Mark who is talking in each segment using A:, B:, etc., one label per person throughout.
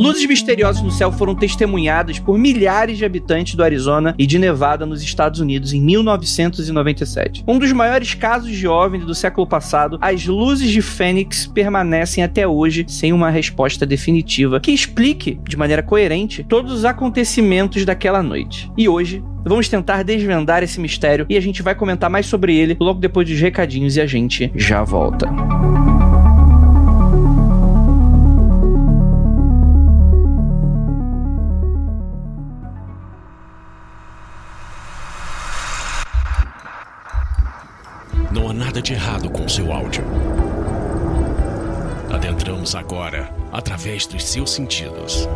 A: Luzes misteriosas no céu foram testemunhadas por milhares de habitantes do Arizona e de Nevada nos Estados Unidos em 1997. Um dos maiores casos de OVNI do século passado, as luzes de Fênix permanecem até hoje sem uma resposta definitiva que explique, de maneira coerente, todos os acontecimentos daquela noite. E hoje, vamos tentar desvendar esse mistério e a gente vai comentar mais sobre ele logo depois dos recadinhos e a gente já volta.
B: Não há nada de errado com o seu áudio. Adentramos agora através dos seus sentidos.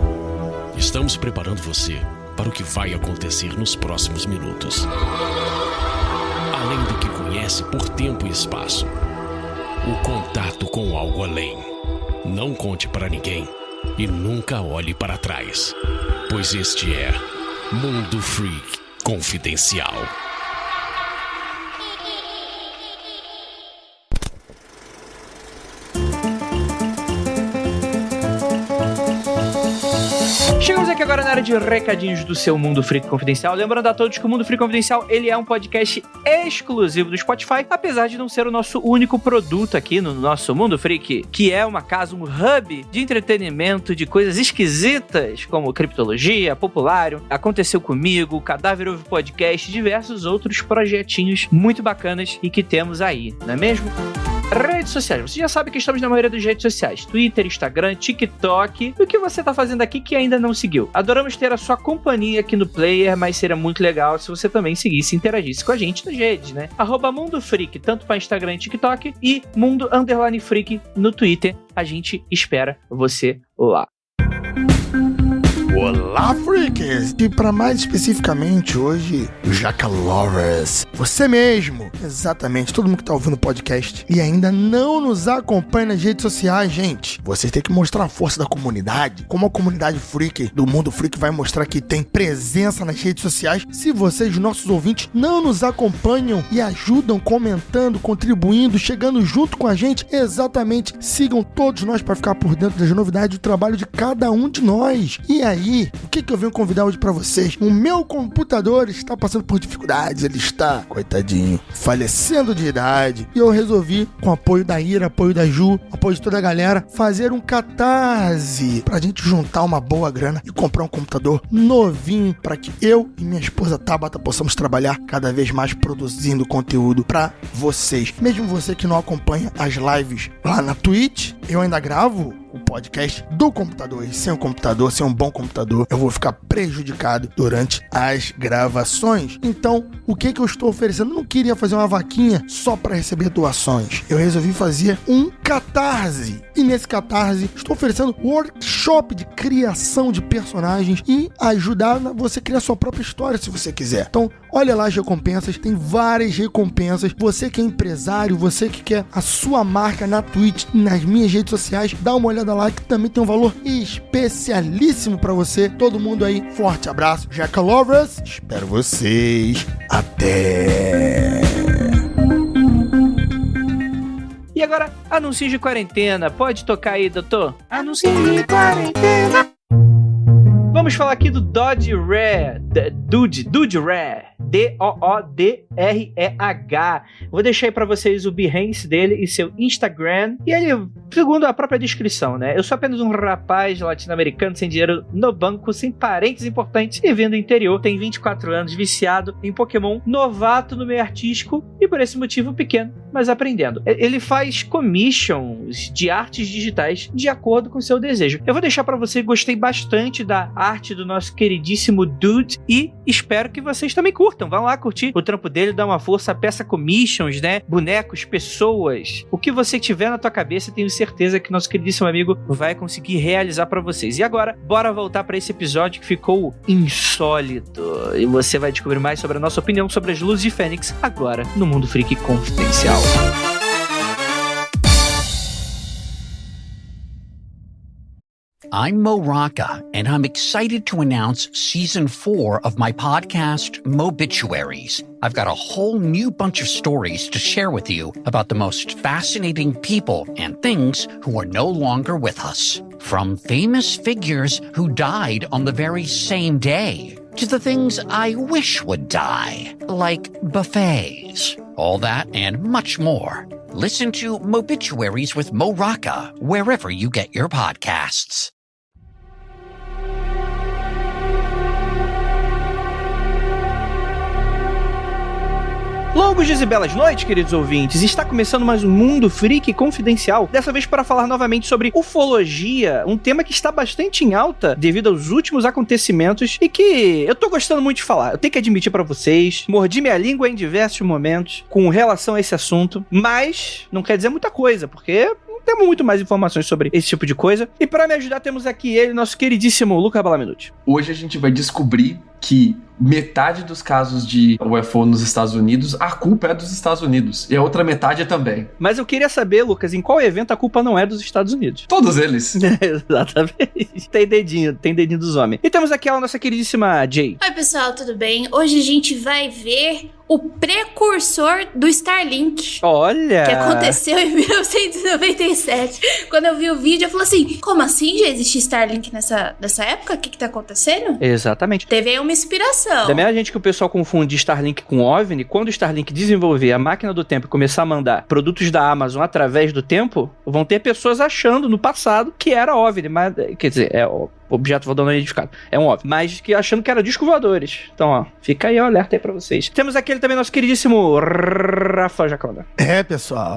B: Estamos preparando você para o que vai acontecer nos próximos minutos. Além do que conhece por tempo e espaço, o contato com algo além. Não conte para ninguém e nunca olhe para trás, pois este é Mundo Freak Confidencial.
A: Chegamos aqui agora na área de recadinhos do seu Mundo Freak Confidencial. Lembrando a todos que o Mundo Freak Confidencial, ele é um podcast exclusivo do Spotify, apesar de não ser o nosso único produto aqui no nosso Mundo Freak, que é uma casa, um hub de entretenimento, de coisas esquisitas, como criptologia, populário, Aconteceu Comigo, Cadáver Ouve Podcast, diversos outros projetinhos muito bacanas e que temos aí, não é mesmo? Redes sociais. Você já sabe que estamos na maioria das redes sociais. Twitter, Instagram, TikTok. O que você está fazendo aqui que ainda não seguiu? Adoramos ter a sua companhia aqui no Player, mas seria muito legal se você também seguisse e interagisse com a gente nas redes, né? @MundoFreak, tanto para Instagram e TikTok, e Mundo_Freak no Twitter. A gente espera você lá.
C: Olá, freaks! E para mais especificamente hoje, Jaca Lovers. Você mesmo! Exatamente, todo mundo que tá ouvindo o podcast e ainda não nos acompanha nas redes sociais, gente. Vocês têm que mostrar a força da comunidade, como a comunidade freak do Mundo Freak vai mostrar que tem presença nas redes sociais. Se vocês, nossos ouvintes, não nos acompanham e ajudam comentando, contribuindo, chegando junto com a gente, exatamente, sigam todos nós para ficar por dentro das novidades do trabalho de cada um de nós. E aí, o que eu venho convidar hoje pra vocês? O meu computador está passando por dificuldades, ele está, coitadinho, falecendo de idade. E eu resolvi, com o apoio da Ira, apoio da Ju, apoio de toda a galera, fazer um catarse pra gente juntar uma boa grana e comprar um computador novinho para que eu e minha esposa Tabata possamos trabalhar cada vez mais produzindo conteúdo pra vocês. Mesmo você que não acompanha as lives lá na Twitch, eu ainda gravo o podcast do computador. E sem o computador, sem um bom computador, eu vou ficar prejudicado durante as gravações. Então, o que eu estou oferecendo? Eu não queria fazer uma vaquinha só para receber doações. Eu resolvi fazer um catarse. E nesse catarse, estou oferecendo workshop de criação de personagens e ajudar você a criar sua própria história, se você quiser. Então, olha lá as recompensas, tem várias recompensas. Você que é empresário, você que quer a sua marca na Twitch, nas minhas redes sociais, dá uma olhada lá que também tem um valor especialíssimo pra você. Todo mundo aí, forte abraço, Jaca Lovers, espero vocês, até!
A: E agora, anúncios de quarentena, pode tocar aí, doutor? Anúncios de quarentena. Vamos falar aqui do Doodreh, Doodreh, DOODREH. Vou deixar aí pra vocês o Behance dele e seu Instagram. E ele, segundo a própria descrição, né? Eu sou apenas um rapaz latino-americano sem dinheiro no banco, sem parentes importantes e vindo do interior. Tem 24 anos, viciado em Pokémon, novato no meio artístico e por esse motivo pequeno, mas aprendendo. Ele faz commissions de artes digitais de acordo com o seu desejo. Eu vou deixar pra você, gostei bastante da arte do nosso queridíssimo Dude e espero que vocês também curtam. Vão lá curtir o trampo dele, dar uma força, peça commissions, né? Bonecos, pessoas. O que você tiver na tua cabeça, tenho certeza que nosso queridíssimo amigo vai conseguir realizar pra vocês. E agora, bora voltar pra esse episódio que ficou insólito. E você vai descobrir mais sobre a nossa opinião sobre as luzes de Fênix agora no Mundo Freak Confidencial.
D: I'm Mo Rocca, and I'm excited to announce Season 4 of my podcast, Mobituaries. I've got a whole new bunch of stories to share with you about the most fascinating people and things who are no longer with us. From famous figures who died on the very same day, to the things I wish would die, like buffets. All that and much more. Listen to Mobituaries with Mo Rocca wherever you get your podcasts.
A: Longos dias e belas noites, queridos ouvintes. Está começando mais um Mundo Freak Confidencial. Dessa vez para falar novamente sobre ufologia, um tema que está bastante em alta devido aos últimos acontecimentos e que eu tô gostando muito de falar. Eu tenho que admitir para vocês, mordi minha língua em diversos momentos com relação a esse assunto, mas não quer dizer muita coisa, porque não temos muito mais informações sobre esse tipo de coisa. E para me ajudar temos aqui ele, nosso queridíssimo Luca Balaminuti.
E: Hoje a gente vai descobrir que metade dos casos de UFO nos Estados Unidos, a culpa é dos Estados Unidos. E a outra metade também.
A: Mas eu queria saber, Lucas, em qual evento a culpa não é dos Estados Unidos?
E: Todos eles.
A: Exatamente. Tem dedinho dos homens. E temos aqui a nossa queridíssima Jay.
F: Oi, pessoal, tudo bem? Hoje a gente vai ver o precursor do Starlink.
A: Olha!
F: Que aconteceu em 1997. Quando eu vi o vídeo, eu falei assim, como assim já existia Starlink nessa época? O que tá acontecendo?
A: Exatamente.
F: Teve aí uma inspiração.
A: Da mesma gente que o pessoal confunde Starlink com OVNI, quando o Starlink desenvolver a máquina do tempo e começar a mandar produtos da Amazon através do tempo, vão ter pessoas achando no passado que era OVNI, mas, quer dizer, é objeto voador não identificado, é um OVNI, mas que achando que era discos voadores. Então, ó, fica aí o alerta aí pra vocês. Temos aquele também, nosso queridíssimo Rafa Jacalda.
C: Pessoal,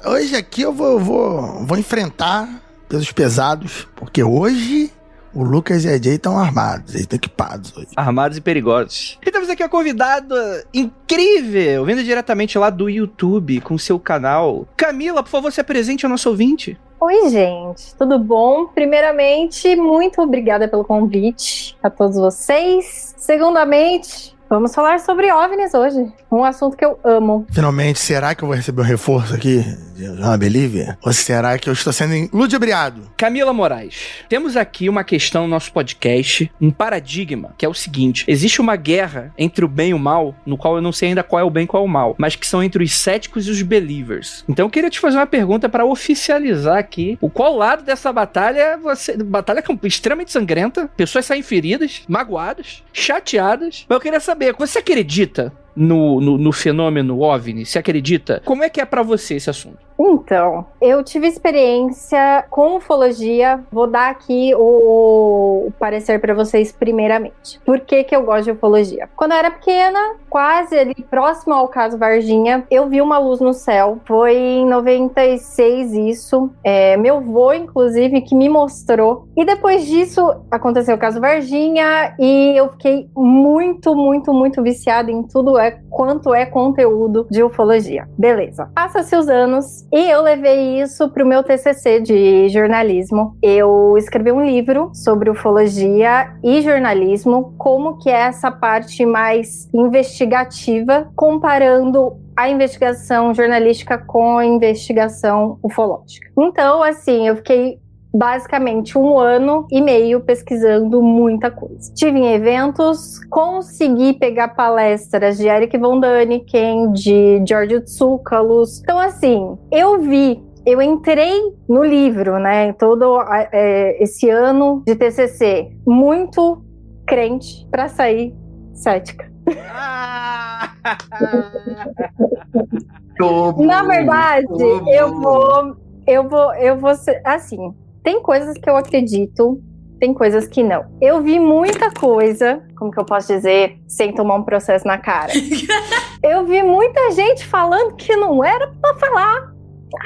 C: hoje aqui eu vou enfrentar pesos pesados, porque hoje o Lucas e a Jay estão armados, eles estão equipados hoje.
A: Armados e perigosos. E temos aqui a convidada incrível, vindo diretamente lá do YouTube, com seu canal. Camila, por favor, se apresente ao nosso ouvinte.
G: Oi, gente, tudo bom? Primeiramente, muito obrigada pelo convite a todos vocês. Segundamente, vamos falar sobre OVNIs hoje, um assunto que eu amo.
C: Finalmente, será que eu vou receber um reforço aqui de Joana Belívia? Ou será que eu estou sendo ludibriado?
A: Camila Moraes, temos aqui uma questão no nosso podcast, um paradigma, que é o seguinte: existe uma guerra entre o bem e o mal, no qual eu não sei ainda qual é o bem e qual é o mal, mas que são entre os céticos e os believers. Então eu queria te fazer uma pergunta para oficializar aqui o qual lado dessa batalha batalha extremamente sangrenta, pessoas saem feridas, magoadas, chateadas, mas eu queria saber, você acredita no fenômeno OVNI? Você acredita? Como é que é pra você esse assunto?
G: Então, eu tive experiência com ufologia. Vou dar aqui o parecer pra vocês primeiramente. Por que eu gosto de ufologia? Quando eu era pequena, quase ali próximo ao caso Varginha, eu vi uma luz no céu. Foi em 96 isso. Meu avô, inclusive, que me mostrou. E depois disso, aconteceu o caso Varginha e eu fiquei muito, muito, muito viciada em tudo quanto é conteúdo de ufologia. Beleza. Passa-se os anos e eu levei isso pro meu TCC de jornalismo. Eu escrevi um livro sobre ufologia e jornalismo, como que é essa parte mais investigativa, comparando a investigação jornalística com a investigação ufológica. Então, assim, eu fiquei basicamente 1 ano e meio pesquisando muita coisa. Estive em eventos, consegui pegar palestras de Eric von Däniken, de George Tsoukalos. Então, assim, eu entrei no livro, né, todo esse ano de TCC, muito crente pra sair cética. Na verdade, eu vou ser, assim, tem coisas que eu acredito, tem coisas que não. Eu vi muita coisa, como que eu posso dizer, sem tomar um processo na cara. Eu vi muita gente falando que não era pra falar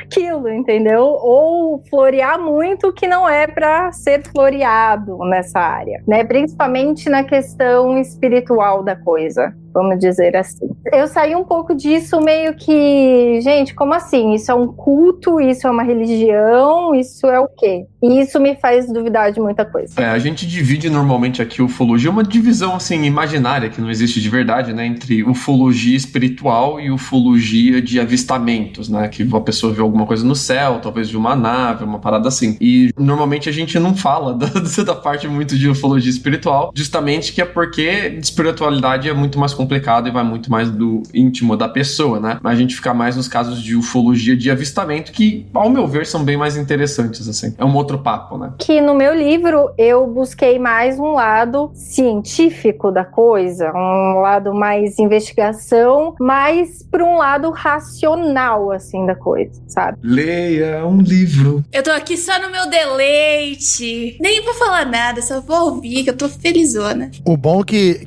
G: aquilo, entendeu? Ou florear muito que não é pra ser floreado nessa área, né? Principalmente na questão espiritual da coisa, vamos dizer assim. Eu saí um pouco disso meio que, gente, como assim? Isso é um culto? Isso é uma religião? Isso é o quê? E isso me faz duvidar de muita coisa.
E: A gente divide normalmente aqui ufologia, uma divisão assim imaginária, que não existe de verdade, né? Entre ufologia espiritual e ufologia de avistamentos, né? Que a pessoa vê alguma coisa no céu, talvez de uma nave, uma parada assim. E normalmente a gente não fala da parte muito de ufologia espiritual, justamente que é porque espiritualidade é muito mais complicado e vai muito mais do íntimo da pessoa, né? A gente fica mais nos casos de ufologia de avistamento, que, ao meu ver, são bem mais interessantes, assim. É um outro papo, né?
G: Que no meu livro eu busquei mais um lado científico da coisa, um lado mais investigação, mais para um lado racional, assim, da coisa, sabe?
E: Leia um livro.
F: Eu tô aqui só no meu deleite. Nem vou falar nada, só vou ouvir, que eu tô felizona.
C: O bom que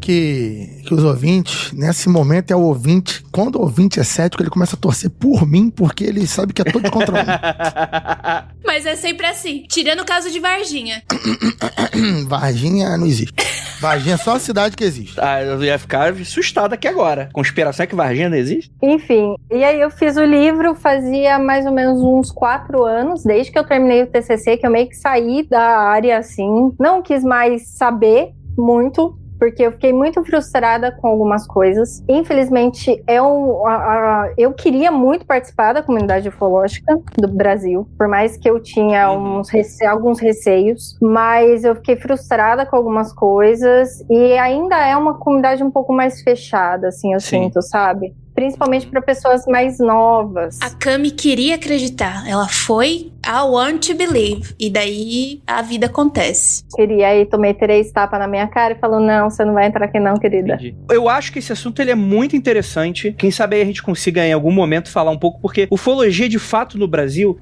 C: os ouvintes, nesse momento, é o ouvinte. Quando o ouvinte é cético, ele começa a torcer por mim, porque ele sabe que é todo contra mim.
F: Mas é sempre assim. Tirando o caso de Varginha.
C: Varginha não existe. Varginha é só a cidade que existe.
A: Eu ia ficar assustado aqui agora. Conspiração é que Varginha não existe?
G: Enfim, e aí eu fiz o livro fazia mais ou menos uns 4 anos, desde que eu terminei o TCC, que eu meio que saí da área, assim. Não quis mais saber muito, porque eu fiquei muito frustrada com algumas coisas. Infelizmente, eu queria muito participar da comunidade ufológica do Brasil, por mais que eu tinha alguns receios, mas eu fiquei frustrada com algumas coisas, e ainda é uma comunidade um pouco mais fechada, assim, eu sinto, sabe? Principalmente para pessoas mais novas.
F: A Cami queria acreditar. Ela foi I want to believe. E daí a vida acontece.
G: Queria, e tomei 3 tapas na minha cara e falou, não, você não vai entrar aqui não, querida.
A: Entendi. Eu acho que esse assunto ele é muito interessante. Quem sabe aí a gente consiga em algum momento falar um pouco, porque ufologia de fato no Brasil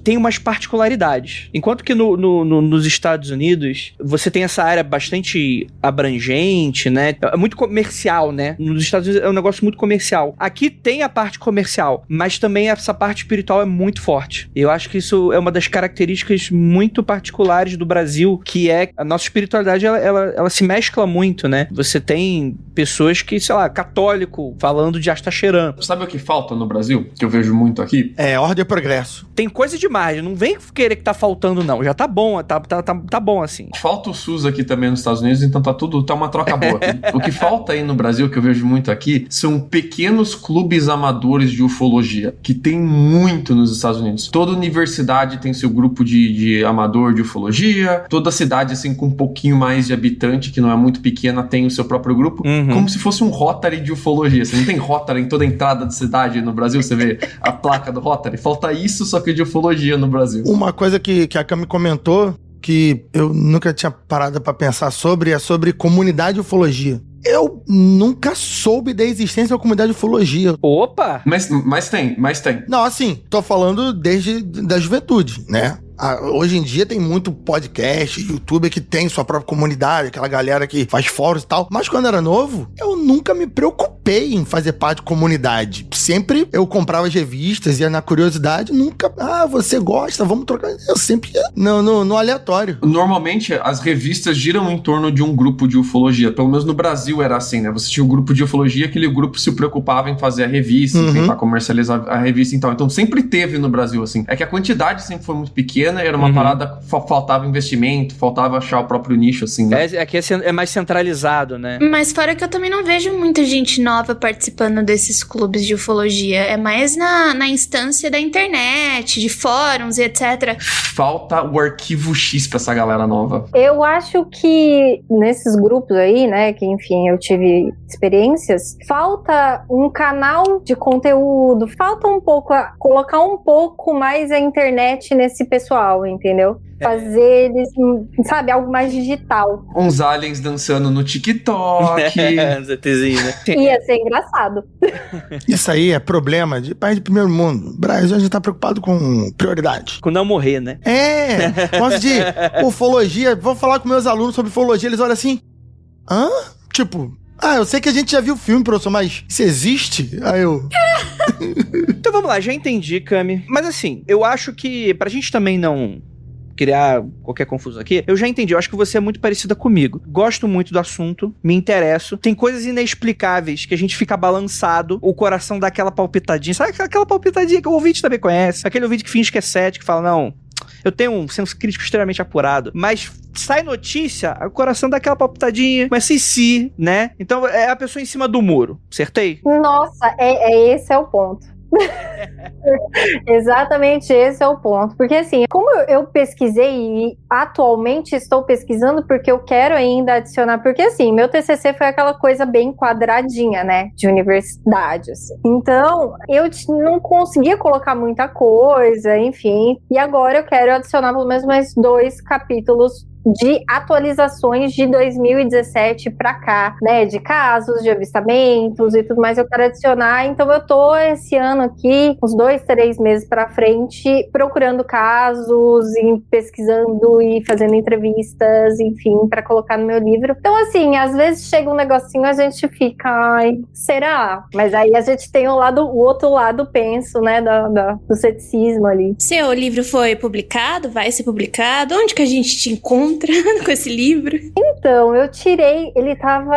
A: tem umas particularidades. Enquanto que nos Estados Unidos você tem essa área bastante abrangente, né? É muito comercial, né? Nos Estados Unidos é um negócio muito comercial. Aqui tem a parte comercial, mas também essa parte espiritual é muito forte. Eu acho que isso é uma das características muito particulares do Brasil, que é a nossa espiritualidade, ela se mescla muito, né? Você tem pessoas que, sei lá, católico falando de Astacheran.
E: Sabe o que falta no Brasil, que eu vejo muito aqui?
C: É ordem e progresso.
A: Tem coisa demais, não vem querer que tá faltando não, já tá bom, tá bom assim.
E: Falta o SUS aqui também nos Estados Unidos, então tá uma troca boa. O que falta aí no Brasil, que eu vejo muito aqui, são pequenos clubes amadores de ufologia, que tem muito nos Estados Unidos. Toda universidade tem seu grupo de amador de ufologia, toda cidade, assim, com um pouquinho mais de habitante, que não é muito pequena, tem o seu próprio grupo, como se fosse um Rotary de ufologia. Você não tem Rotary em toda a entrada de cidade no Brasil, você vê a placa do Rotary? Falta isso, só que de ufologia no Brasil.
C: Uma coisa que a Cami comentou, que eu nunca tinha parado pra pensar sobre, é sobre comunidade de ufologia. Eu nunca soube da existência da comunidade de ufologia.
A: Opa!
E: Mas tem.
C: Não, assim, tô falando desde da juventude, né? Hoje em dia tem muito podcast, youtuber que tem sua própria comunidade, aquela galera que faz fóruns e tal. Mas quando era novo, eu nunca me preocupei em fazer parte de comunidade. Sempre eu comprava as revistas, ia na curiosidade, nunca... você gosta, vamos trocar... Eu sempre ia no aleatório.
E: Normalmente, as revistas giram em torno de um grupo de ufologia. Pelo menos no Brasil era assim, né? Você tinha um grupo de ufologia, aquele grupo se preocupava em fazer a revista, em tentar comercializar a revista e tal. Então sempre teve no Brasil, assim. É que a quantidade sempre foi muito pequena, era uma parada, faltava investimento, faltava achar o próprio nicho, assim, né?
A: Aqui é mais centralizado, né?
F: Mas fora que eu também não vejo muita gente nova participando desses clubes de ufologia. É mais na instância da internet, de fóruns e etc.
E: Falta o arquivo X pra essa galera nova.
G: Eu acho que nesses grupos aí, né, que enfim, eu tive experiências, falta um canal de conteúdo, falta um pouco, colocar um pouco mais a internet nesse pessoal, entendeu? Fazer eles, sabe, algo mais digital.
E: Uns aliens dançando no TikTok.
A: ZTzinho, né?
G: Ia ser engraçado.
C: Isso aí é problema de país de primeiro mundo. O Brasil já tá preocupado com prioridade.
A: Com não morrer, né?
C: Gosto de ufologia. Vou falar com meus alunos sobre ufologia, eles olham assim... Hã? Tipo... eu sei que a gente já viu o filme, professor, mas isso existe? Aí eu...
A: Então vamos lá, já entendi, Cami. Mas assim, eu acho que pra gente também não criar qualquer confusão aqui, eu já entendi, eu acho que você é muito parecida comigo. Gosto muito do assunto, me interesso. Tem coisas inexplicáveis que a gente fica balançado, o coração dá aquela palpitadinha. Sabe aquela palpitadinha que o ouvinte também conhece? Aquele ouvinte que finge que é cético, que fala, não, eu tenho um senso crítico extremamente apurado, mas sai notícia, o coração dá aquela palpitadinha, começa né? Então é a pessoa em cima do muro. Acertei?
G: Nossa, esse é o ponto. Exatamente, esse é o ponto. Porque assim, como eu pesquisei e atualmente estou pesquisando porque eu quero ainda adicionar, porque assim, meu TCC foi aquela coisa bem quadradinha, né, de universidade, assim. Então, eu não conseguia colocar muita coisa, enfim, e agora eu quero adicionar pelo menos mais 2 capítulos de atualizações de 2017 pra cá, né, de casos, de avistamentos e tudo mais, eu quero adicionar. Então eu tô esse ano aqui, uns 2, 3 meses pra frente, procurando casos e pesquisando e fazendo entrevistas, enfim, pra colocar no meu livro. Então assim, às vezes chega um negocinho, a gente fica, ai, será? Mas aí a gente tem o outro lado, penso, né, do ceticismo ali.
F: Seu livro foi publicado? Vai ser publicado? Onde que a gente te encontra com esse livro?
G: Então, eu tirei, ele tava,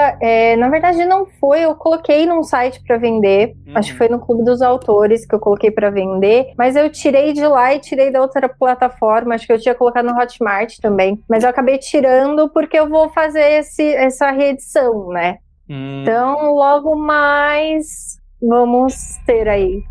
G: na verdade não foi, eu coloquei num site pra vender, acho que foi no Clube dos Autores que eu coloquei pra vender, mas eu tirei de lá e tirei da outra plataforma, acho que eu tinha colocado no Hotmart também, mas eu acabei tirando porque eu vou fazer essa reedição, né? Então, logo mais, vamos ter aí.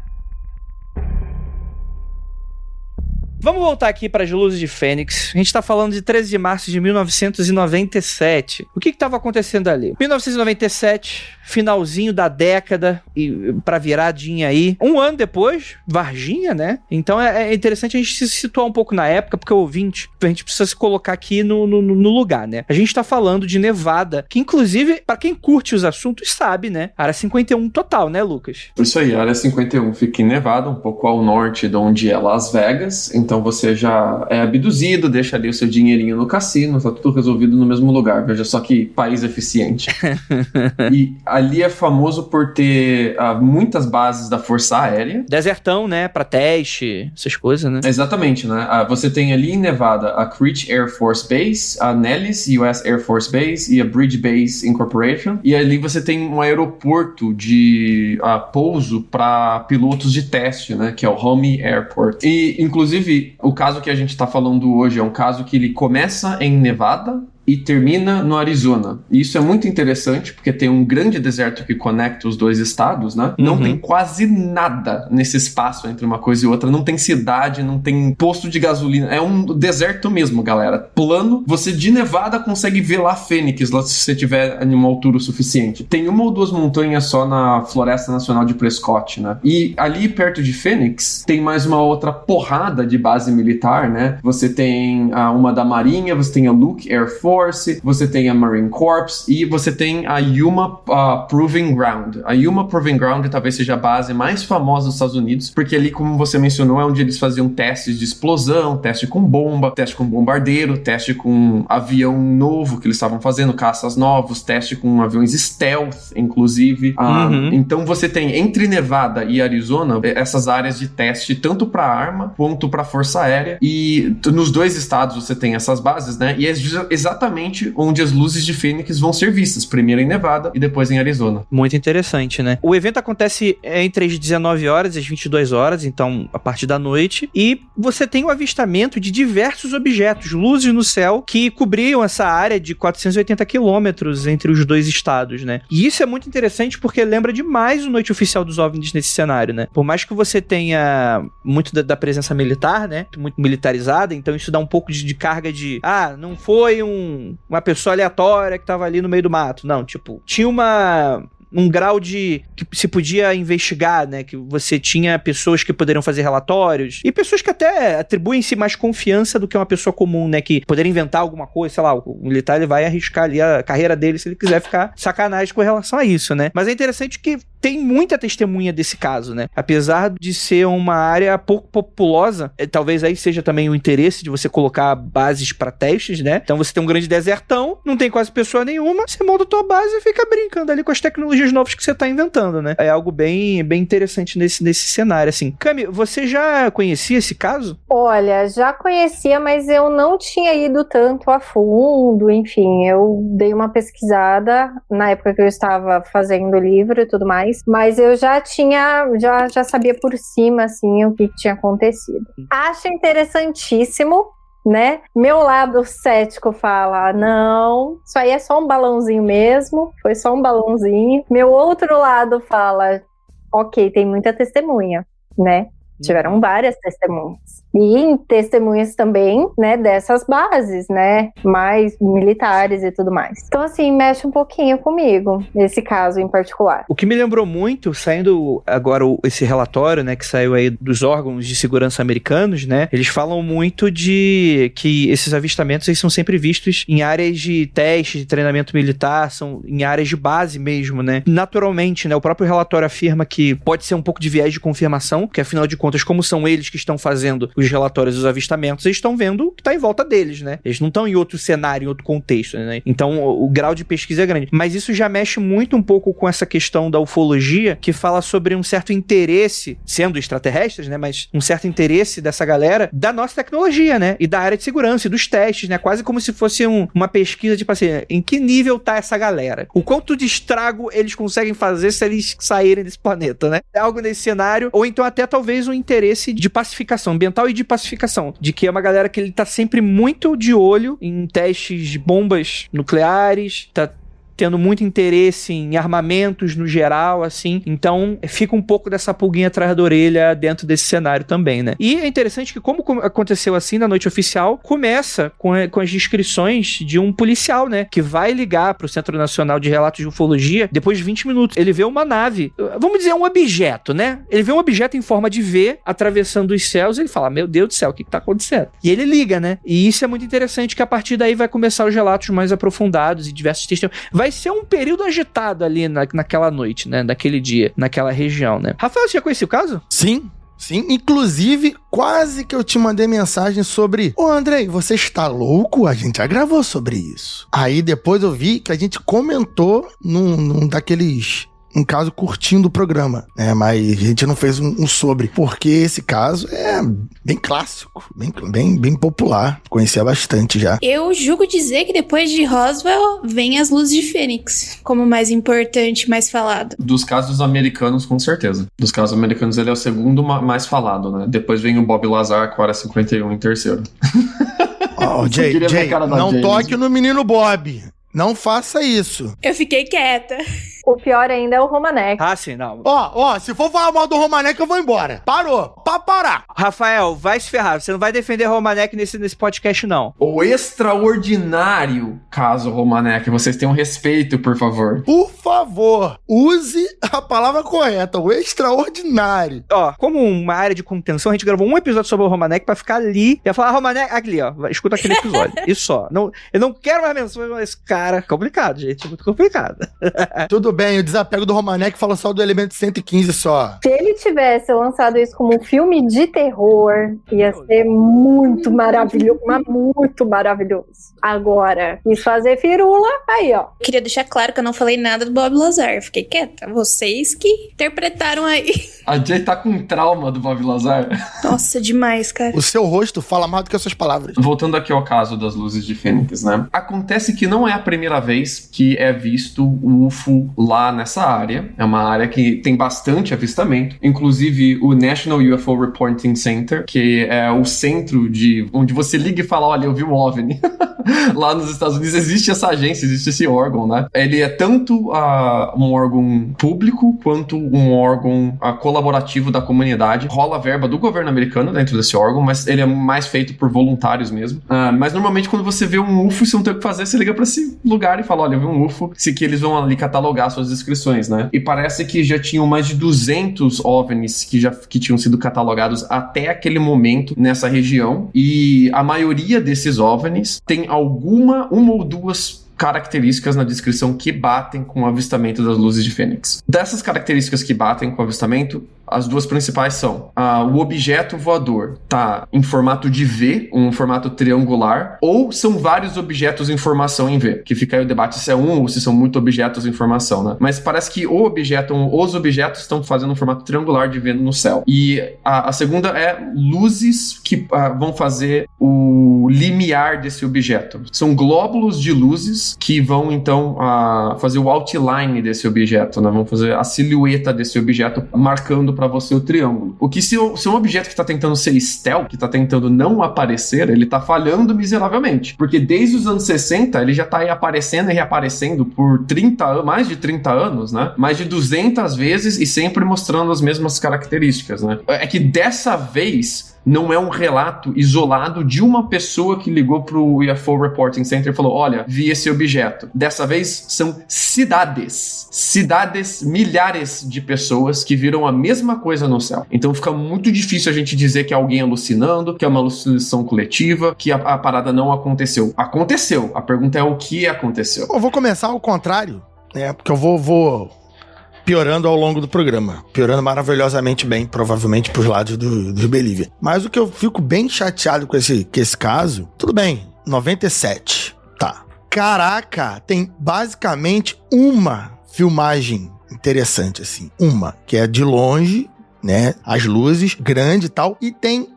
A: Vamos voltar aqui para as Luzes de Fênix. A gente tá falando de 13 de março de 1997. O que estava acontecendo ali? 1997, finalzinho da década, e pra viradinha aí. Um ano depois, Varginha, né? Então é interessante a gente se situar um pouco na época, porque o ouvinte, a gente precisa se colocar aqui no lugar, né? A gente tá falando de Nevada, que inclusive, pra quem curte os assuntos, sabe, né? Área 51 total, né, Lucas?
E: Isso aí, a Área 51 fica em Nevada, um pouco ao norte de onde é Las Vegas. Então você já é abduzido, deixa ali o seu dinheirinho no cassino, tá tudo resolvido no mesmo lugar. Veja só que país eficiente. E ali é famoso por ter muitas bases da Força Aérea.
A: Desertão, né? Pra teste, essas coisas, né?
E: Exatamente, né? Você tem ali em Nevada a Creech Air Force Base, a Nellis US Air Force Base e a Bridge Base Incorporation. E ali você tem um aeroporto de pouso para pilotos de teste, né? Que é o Homey Airport. E, inclusive, o caso que a gente está falando hoje é um caso que ele começa em Nevada e termina no Arizona. E isso é muito interessante, porque tem um grande deserto que conecta os dois estados, né? Não tem quase nada nesse espaço entre uma coisa e outra. Não tem cidade, não tem posto de gasolina. É um deserto mesmo, galera. Plano. Você de Nevada consegue ver lá Fênix, lá se você tiver em uma altura o suficiente. Tem 1 ou 2 montanhas só na Floresta Nacional de Prescott, né? E ali perto de Fênix tem mais uma outra porrada de base militar, né? Você tem uma da Marinha, você tem a Luke Air Force, você tem a Marine Corps e você tem a Yuma Proving Ground. A Yuma Proving Ground talvez seja a base mais famosa dos Estados Unidos, porque ali, como você mencionou, é onde eles faziam testes de explosão, teste com bomba, teste com bombardeiro, teste com avião novo que eles estavam fazendo, caças novos, teste com aviões stealth, inclusive. Então você tem entre Nevada e Arizona essas áreas de teste tanto para arma quanto para força aérea, e nos dois estados você tem essas bases, né? E é exatamente onde as luzes de Fênix vão ser vistas, primeiro em Nevada e depois em Arizona.
A: Muito interessante, né? O evento acontece entre as 19 horas e as 22 horas, então a partir da noite, e você tem o avistamento de diversos objetos, luzes no céu, que cobriam essa área de 480 quilômetros entre os dois estados, né? E isso é muito interessante porque lembra demais o Noite Oficial dos OVNIs nesse cenário, né? Por mais que você tenha muito da presença militar, né? Muito militarizada, então isso dá um pouco de carga de não foi uma pessoa aleatória que tava ali no meio do mato. Não, tipo, tinha um grau de que se podia investigar, né? Que você tinha pessoas que poderiam fazer relatórios e pessoas que até atribuem-se mais confiança do que uma pessoa comum, né? Que poderia inventar alguma coisa, sei lá, o militar ele vai arriscar ali a carreira dele se ele quiser ficar sacanagem com relação a isso, né? Mas é interessante que tem muita testemunha desse caso, né? Apesar de ser uma área pouco populosa, talvez aí seja também o interesse de você colocar bases para testes, né? Então você tem um grande desertão, não tem quase pessoa nenhuma, você monta a tua base e fica brincando ali com as tecnologias novas que você tá inventando, né? É algo bem interessante nesse cenário, assim. Cami, você já conhecia esse caso?
G: Olha, já conhecia, mas eu não tinha ido tanto a fundo, enfim, eu dei uma pesquisada na época que eu estava fazendo o livro e tudo mais, mas eu já sabia por cima, assim, o que tinha acontecido. Acho interessantíssimo, né? Meu lado cético fala, não, isso aí é só um balãozinho mesmo, foi só um balãozinho. Meu outro lado fala, ok, tem muita testemunha, né? Tiveram várias testemunhas. E testemunhas também, né, dessas bases, né, mais militares e tudo mais. Então, assim, mexe um pouquinho comigo, esse caso em particular.
A: O que me lembrou muito, saindo agora esse relatório, né, que saiu aí dos órgãos de segurança americanos, né, eles falam muito de que esses avistamentos eles são sempre vistos em áreas de teste, de treinamento militar, são em áreas de base mesmo, né. Naturalmente, né, o próprio relatório afirma que pode ser um pouco de viés de confirmação, que afinal de contas, como são eles que estão fazendo os relatórios dos avistamentos, eles estão vendo o que está em volta deles, né? Eles não estão em outro cenário, em outro contexto, né? Então, o grau de pesquisa é grande. Mas isso já mexe muito um pouco com essa questão da ufologia, que fala sobre um certo interesse, sendo extraterrestres, né? Mas um certo interesse dessa galera da nossa tecnologia, né? E da área de segurança e dos testes, né? Quase como se fosse uma pesquisa, tipo assim, em que nível tá essa galera? O quanto de estrago eles conseguem fazer se eles saírem desse planeta, né? É algo nesse cenário, ou então até talvez um interesse de pacificação ambiental e de pacificação, de que é uma galera que ele tá sempre muito de olho em testes de bombas nucleares, tá tendo muito interesse em armamentos no geral, assim, então fica um pouco dessa pulguinha atrás da orelha dentro desse cenário também, né? E é interessante que como aconteceu assim na noite oficial, começa com as descrições de um policial, né, que vai ligar pro Centro Nacional de Relatos de Ufologia depois de 20 minutos. Ele vê uma nave, vamos dizer um objeto, né? Ele vê um objeto em forma de V atravessando os céus e ele fala, meu Deus do céu, o que tá acontecendo? E ele liga, né? E isso é muito interessante, que a partir daí vai começar os relatos mais aprofundados e diversos testemunhos. Vai ser um período agitado ali naquela noite, né? Naquele dia, naquela região, né? Rafael, você já conhecia o caso?
C: Sim, inclusive, quase que eu te mandei mensagem sobre ô Andrei, você está louco? A gente já gravou sobre isso. Aí depois eu vi que a gente comentou num daqueles... um caso curtindo o programa, né? Mas a gente não fez um sobre, porque esse caso é bem clássico, bem popular. Conhecia bastante já.
F: Eu julgo dizer que depois de Roswell vem as Luzes de Fênix como mais importante, mais falado.
E: Dos casos americanos, com certeza. Dos casos americanos, ele é o segundo mais falado, né? Depois vem o Bob Lazar com a Área 51 em terceiro.
C: Jay, não toque no menino Bob. Não faça isso.
F: Eu fiquei quieta.
G: O pior ainda é o Romanek.
A: Ah, sim, não.
C: Ó, se for falar mal do Romanek, eu vou embora. Parou. Pra parar.
A: Rafael, vai se ferrar. Você não vai defender Romanek nesse podcast, não.
E: O extraordinário caso Romanek. Vocês tenham respeito, por favor.
C: Por favor, use a palavra correta. O extraordinário.
A: Ó, como uma área de contenção, a gente gravou um episódio sobre o Romanek pra ficar ali. E falar, Romanek, ali, ó. Escuta aquele episódio. Isso só. Não, eu não quero mais menções, mas, cara, complicado, gente. Muito complicado.
C: Tudo bem, o desapego do Romanek fala só do elemento 115 só.
G: Se ele tivesse lançado isso como um filme de terror, ia ser muito maravilhoso, mas muito maravilhoso. Agora, quis fazer firula, aí ó.
F: Queria deixar claro que eu não falei nada do Bob Lazar, fiquei quieta. Vocês que interpretaram aí.
E: A Jay tá com trauma do Bob Lazar.
F: Nossa, demais, cara.
C: O seu rosto fala mais do que as suas palavras.
E: Voltando aqui ao caso das Luzes de Fênix, né? Acontece que não é a primeira vez que é visto um UFO lá nessa área. É uma área que tem bastante avistamento. Inclusive, o National UFO Reporting Center, que é o centro onde você liga e fala, olha, eu vi um OVNI. Lá nos Estados Unidos existe essa agência, existe esse órgão, né? Ele é tanto um órgão público quanto um órgão colaborativo da comunidade. Rola verba do governo americano dentro desse órgão, mas ele é mais feito por voluntários mesmo. Mas normalmente quando você vê um UFO, você não tem o que fazer, você liga pra esse lugar e fala, olha, eu vi um UFO, que eles vão ali catalogar suas descrições, né? E parece que já tinham mais de 200 OVNIs que tinham sido catalogados até aquele momento nessa região, e a maioria desses OVNIs tem uma ou duas características na descrição que batem com o avistamento das luzes de Fênix. Dessas características que batem com o avistamento, as duas principais são: o objeto voador tá em formato de V, um formato triangular, ou são vários objetos em formação em V, que fica aí o debate se é um ou se são muitos objetos em formação, né? Mas parece que os objetos estão fazendo um formato triangular de V no céu. E a segunda é luzes que vão fazer o limiar desse objeto. São glóbulos de luzes que vão, então, fazer o outline desse objeto, né? Vão fazer a silhueta desse objeto, marcando para você o triângulo. O que se um objeto que tá tentando ser stealth, que tá tentando não aparecer, ele tá falhando miseravelmente. Porque desde os anos 60, ele já tá aí aparecendo e reaparecendo por mais de 30 anos, né? Mais de 200 vezes e sempre mostrando as mesmas características, né? É que dessa vez não é um relato isolado de uma pessoa que ligou pro UFO Reporting Center e falou: olha, vi esse objeto. Dessa vez são cidades, milhares de pessoas que viram a mesma coisa no céu. Então fica muito difícil a gente dizer que é alguém alucinando, que é uma alucinação coletiva, que a parada não aconteceu. Aconteceu. A pergunta é o que aconteceu.
C: Eu vou começar ao contrário, né? Porque eu vou piorando ao longo do programa. Piorando maravilhosamente bem, provavelmente pros lados do Believer. Mas o que eu fico bem chateado com esse caso, tudo bem, 97, tá. Caraca, tem basicamente uma filmagem interessante, assim. Uma, que é de longe, né? As luzes, grande e tal. E tem,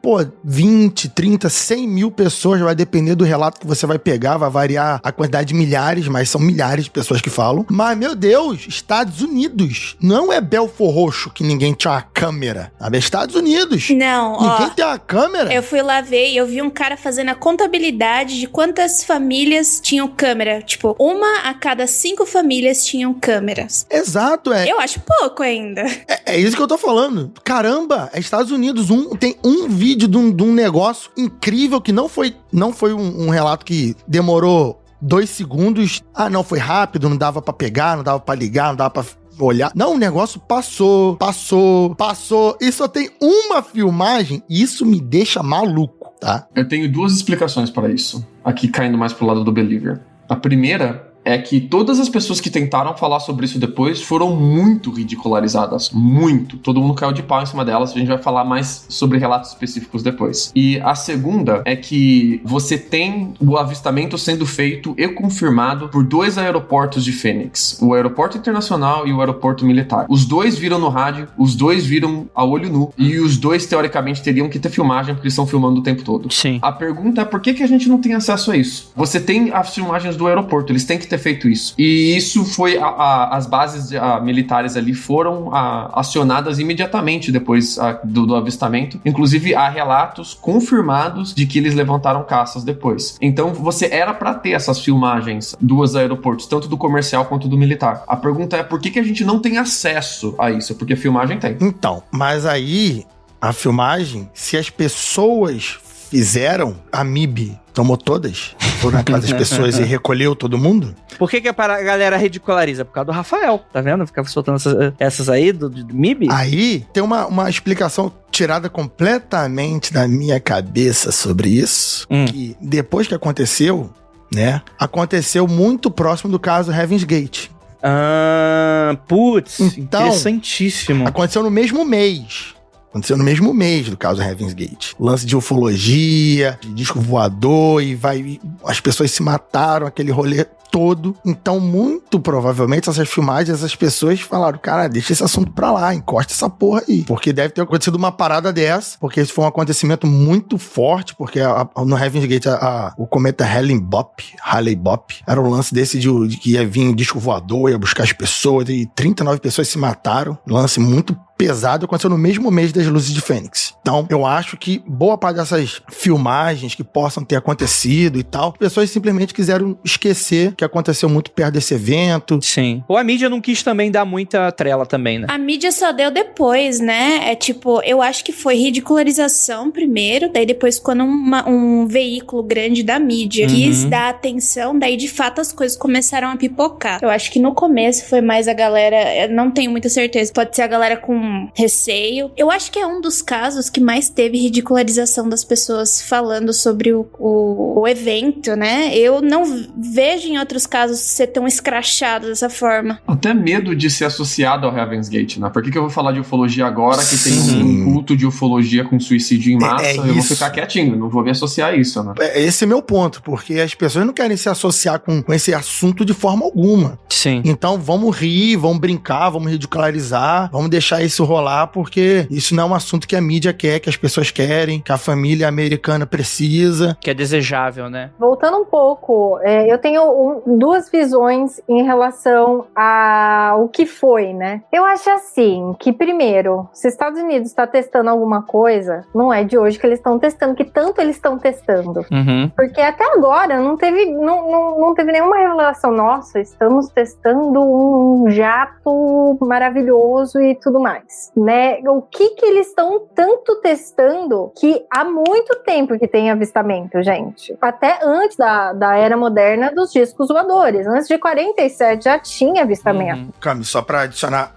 C: 20, 30, 100 mil pessoas. Vai depender do relato que você vai pegar. Vai variar a quantidade de milhares, mas são milhares de pessoas que falam. Mas, meu Deus, Estados Unidos. Não é Belfor Roxo que ninguém tinha uma câmera. É Estados Unidos.
F: Não,
C: ninguém tem uma câmera.
F: Eu fui lá ver e eu vi um cara fazendo a contabilidade de quantas famílias tinham câmera. Tipo, 1 a cada 5 famílias tinham câmeras.
C: Exato,
F: Eu acho pouco ainda.
C: É isso que eu tô falando. Caramba, é Estados Unidos. Tem um vídeo de um negócio incrível que não foi um relato que demorou 2 segundos. Não, foi rápido, não dava pra pegar, não dava pra ligar, não dava pra olhar. Não, o negócio passou. E só tem uma filmagem. Isso me deixa maluco, tá?
E: Eu tenho 2 explicações para isso. Aqui caindo mais pro lado do Believer. A primeira é que todas as pessoas que tentaram falar sobre isso depois foram muito ridicularizadas. Muito. Todo mundo caiu de pau em cima delas. A gente vai falar mais sobre relatos específicos depois. E a segunda é que você tem o avistamento sendo feito e confirmado por 2 aeroportos de Fênix. O aeroporto internacional e o aeroporto militar. Os 2 viram no rádio, os 2 viram a olho nu. E os 2, teoricamente, teriam que ter filmagem porque eles estão filmando o tempo todo.
A: Sim.
E: A pergunta é por que a gente não tem acesso a isso? Você tem as filmagens do aeroporto. Eles têm que ter feito isso. E isso foi as bases militares ali foram acionadas imediatamente depois do avistamento. Inclusive há relatos confirmados de que eles levantaram caças depois. Então você era para ter essas filmagens dos aeroportos, tanto do comercial quanto do militar. A pergunta é por que a gente não tem acesso a isso? Porque a filmagem tem.
C: Então, mas aí a filmagem, se as pessoas fizeram, a MIB tomou todas, foram na casa das pessoas e recolheu todo mundo.
A: Por que a galera ridiculariza? Por causa do Rafael, tá vendo? Ficava soltando essas aí do MIB.
C: Aí tem uma explicação tirada completamente da minha cabeça sobre isso, que depois que aconteceu, né, aconteceu muito próximo do caso Heaven's Gate.
A: Putz,
C: então,
A: interessantíssimo.
C: Aconteceu no mesmo mês. Aconteceu no mesmo mês do caso Heaven's Gate. Lance de ufologia, de disco voador, as pessoas se mataram, aquele rolê todo. Então, muito provavelmente, essas filmagens, essas pessoas falaram, cara, deixa esse assunto pra lá, encosta essa porra aí. Porque deve ter acontecido uma parada dessa, porque isso foi um acontecimento muito forte, porque no Heaven's Gate, o cometa Halley Bopp, era um lance desse de que ia vir um disco voador, ia buscar as pessoas, e 39 pessoas se mataram. Lance muito pesado, aconteceu no mesmo mês das luzes de Fênix. Então, eu acho que boa parte dessas filmagens que possam ter acontecido e tal, pessoas simplesmente quiseram esquecer que aconteceu muito perto desse evento.
A: Sim. Ou a mídia não quis também dar muita trela também, né?
F: A mídia só deu depois, né? É tipo, eu acho que foi ridicularização primeiro, daí depois quando um veículo grande da mídia quis dar atenção, daí de fato as coisas começaram a pipocar. Eu acho que no começo foi mais a galera, eu não tenho muita certeza, pode ser a galera com um receio. Eu acho que é um dos casos que mais teve ridicularização das pessoas falando sobre o evento, né? Eu não vejo em outros casos ser tão escrachado dessa forma.
E: Até medo de ser associado ao Heaven's Gate, né? Por que eu vou falar de ufologia agora que tem um culto de ufologia com suicídio em massa? Eu vou ficar quietinho, não vou me associar a isso, né?
C: Esse é meu ponto, porque as pessoas não querem se associar com esse assunto de forma alguma.
A: Sim.
C: Então vamos rir, vamos brincar, vamos ridicularizar, vamos deixar isso rolar, porque isso não é um assunto que a mídia quer, que as pessoas querem, que a família americana precisa.
A: Que é desejável, né?
G: Voltando um pouco, eu tenho duas visões em relação ao que foi, né? Eu acho assim, que primeiro, se os Estados Unidos está testando alguma coisa, não é de hoje que eles estão testando, que tanto eles estão testando.
A: Uhum.
G: Porque até agora não teve nenhuma revelação. Nossa, estamos testando um jato maravilhoso e tudo mais, né? O que eles estão tanto testando que há muito tempo que tem avistamento, gente. Até antes da era moderna dos discos voadores. Antes de 47 já tinha avistamento.
C: Cami, só pra adicionar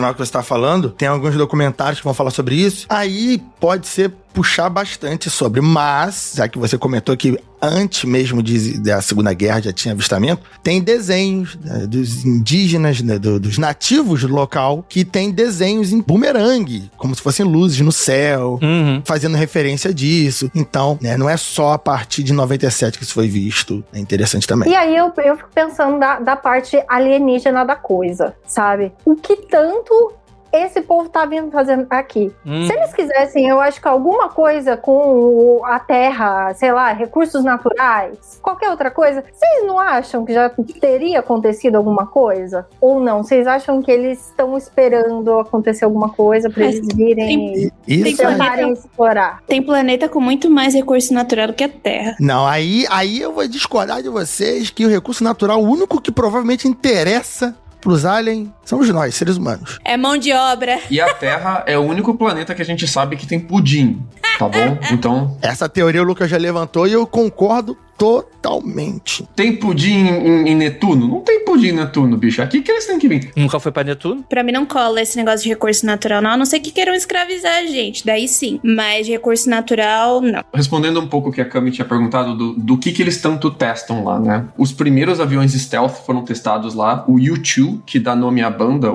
C: o que você está falando, tem alguns documentários que vão falar sobre isso. Aí pode ser puxar bastante sobre, mas, já que você comentou que antes mesmo da Segunda Guerra já tinha avistamento, tem desenhos dos indígenas, dos nativos do local, que tem desenhos em bumerangue, como se fossem luzes no céu, fazendo referência disso. Então, né, não é só a partir de 97 que isso foi visto, é interessante também.
G: E aí eu fico pensando da parte alienígena da coisa, sabe? O que tanto esse povo tá vindo fazendo aqui. Se eles quisessem, eu acho que alguma coisa com a terra, sei lá, recursos naturais, qualquer outra coisa, vocês não acham que já teria acontecido alguma coisa? Ou não? Vocês acham que eles estão esperando acontecer alguma coisa pra eles virem e tentarem explorar?
F: Tem planeta com muito mais recurso natural do que a Terra.
C: Não, aí eu vou discordar de vocês que o recurso natural, o único que provavelmente interessa pros aliens, somos nós, seres humanos.
F: É mão de obra.
E: E a Terra é o único planeta que a gente sabe que tem pudim, tá bom? Então...
C: essa teoria o Lucas já levantou e eu concordo totalmente.
E: Tem pudim em Netuno? Não tem pudim em Netuno, bicho. Aqui que eles têm que vir.
A: Nunca foi pra Netuno?
F: Pra mim não cola esse negócio de recurso natural, não. A não ser que queiram escravizar a gente. Daí sim. Mas de recurso natural, não.
E: Respondendo um pouco o que a Cami tinha perguntado do que eles tanto testam lá, né? Os primeiros aviões stealth foram testados lá. O U-2, que dá nome à banda,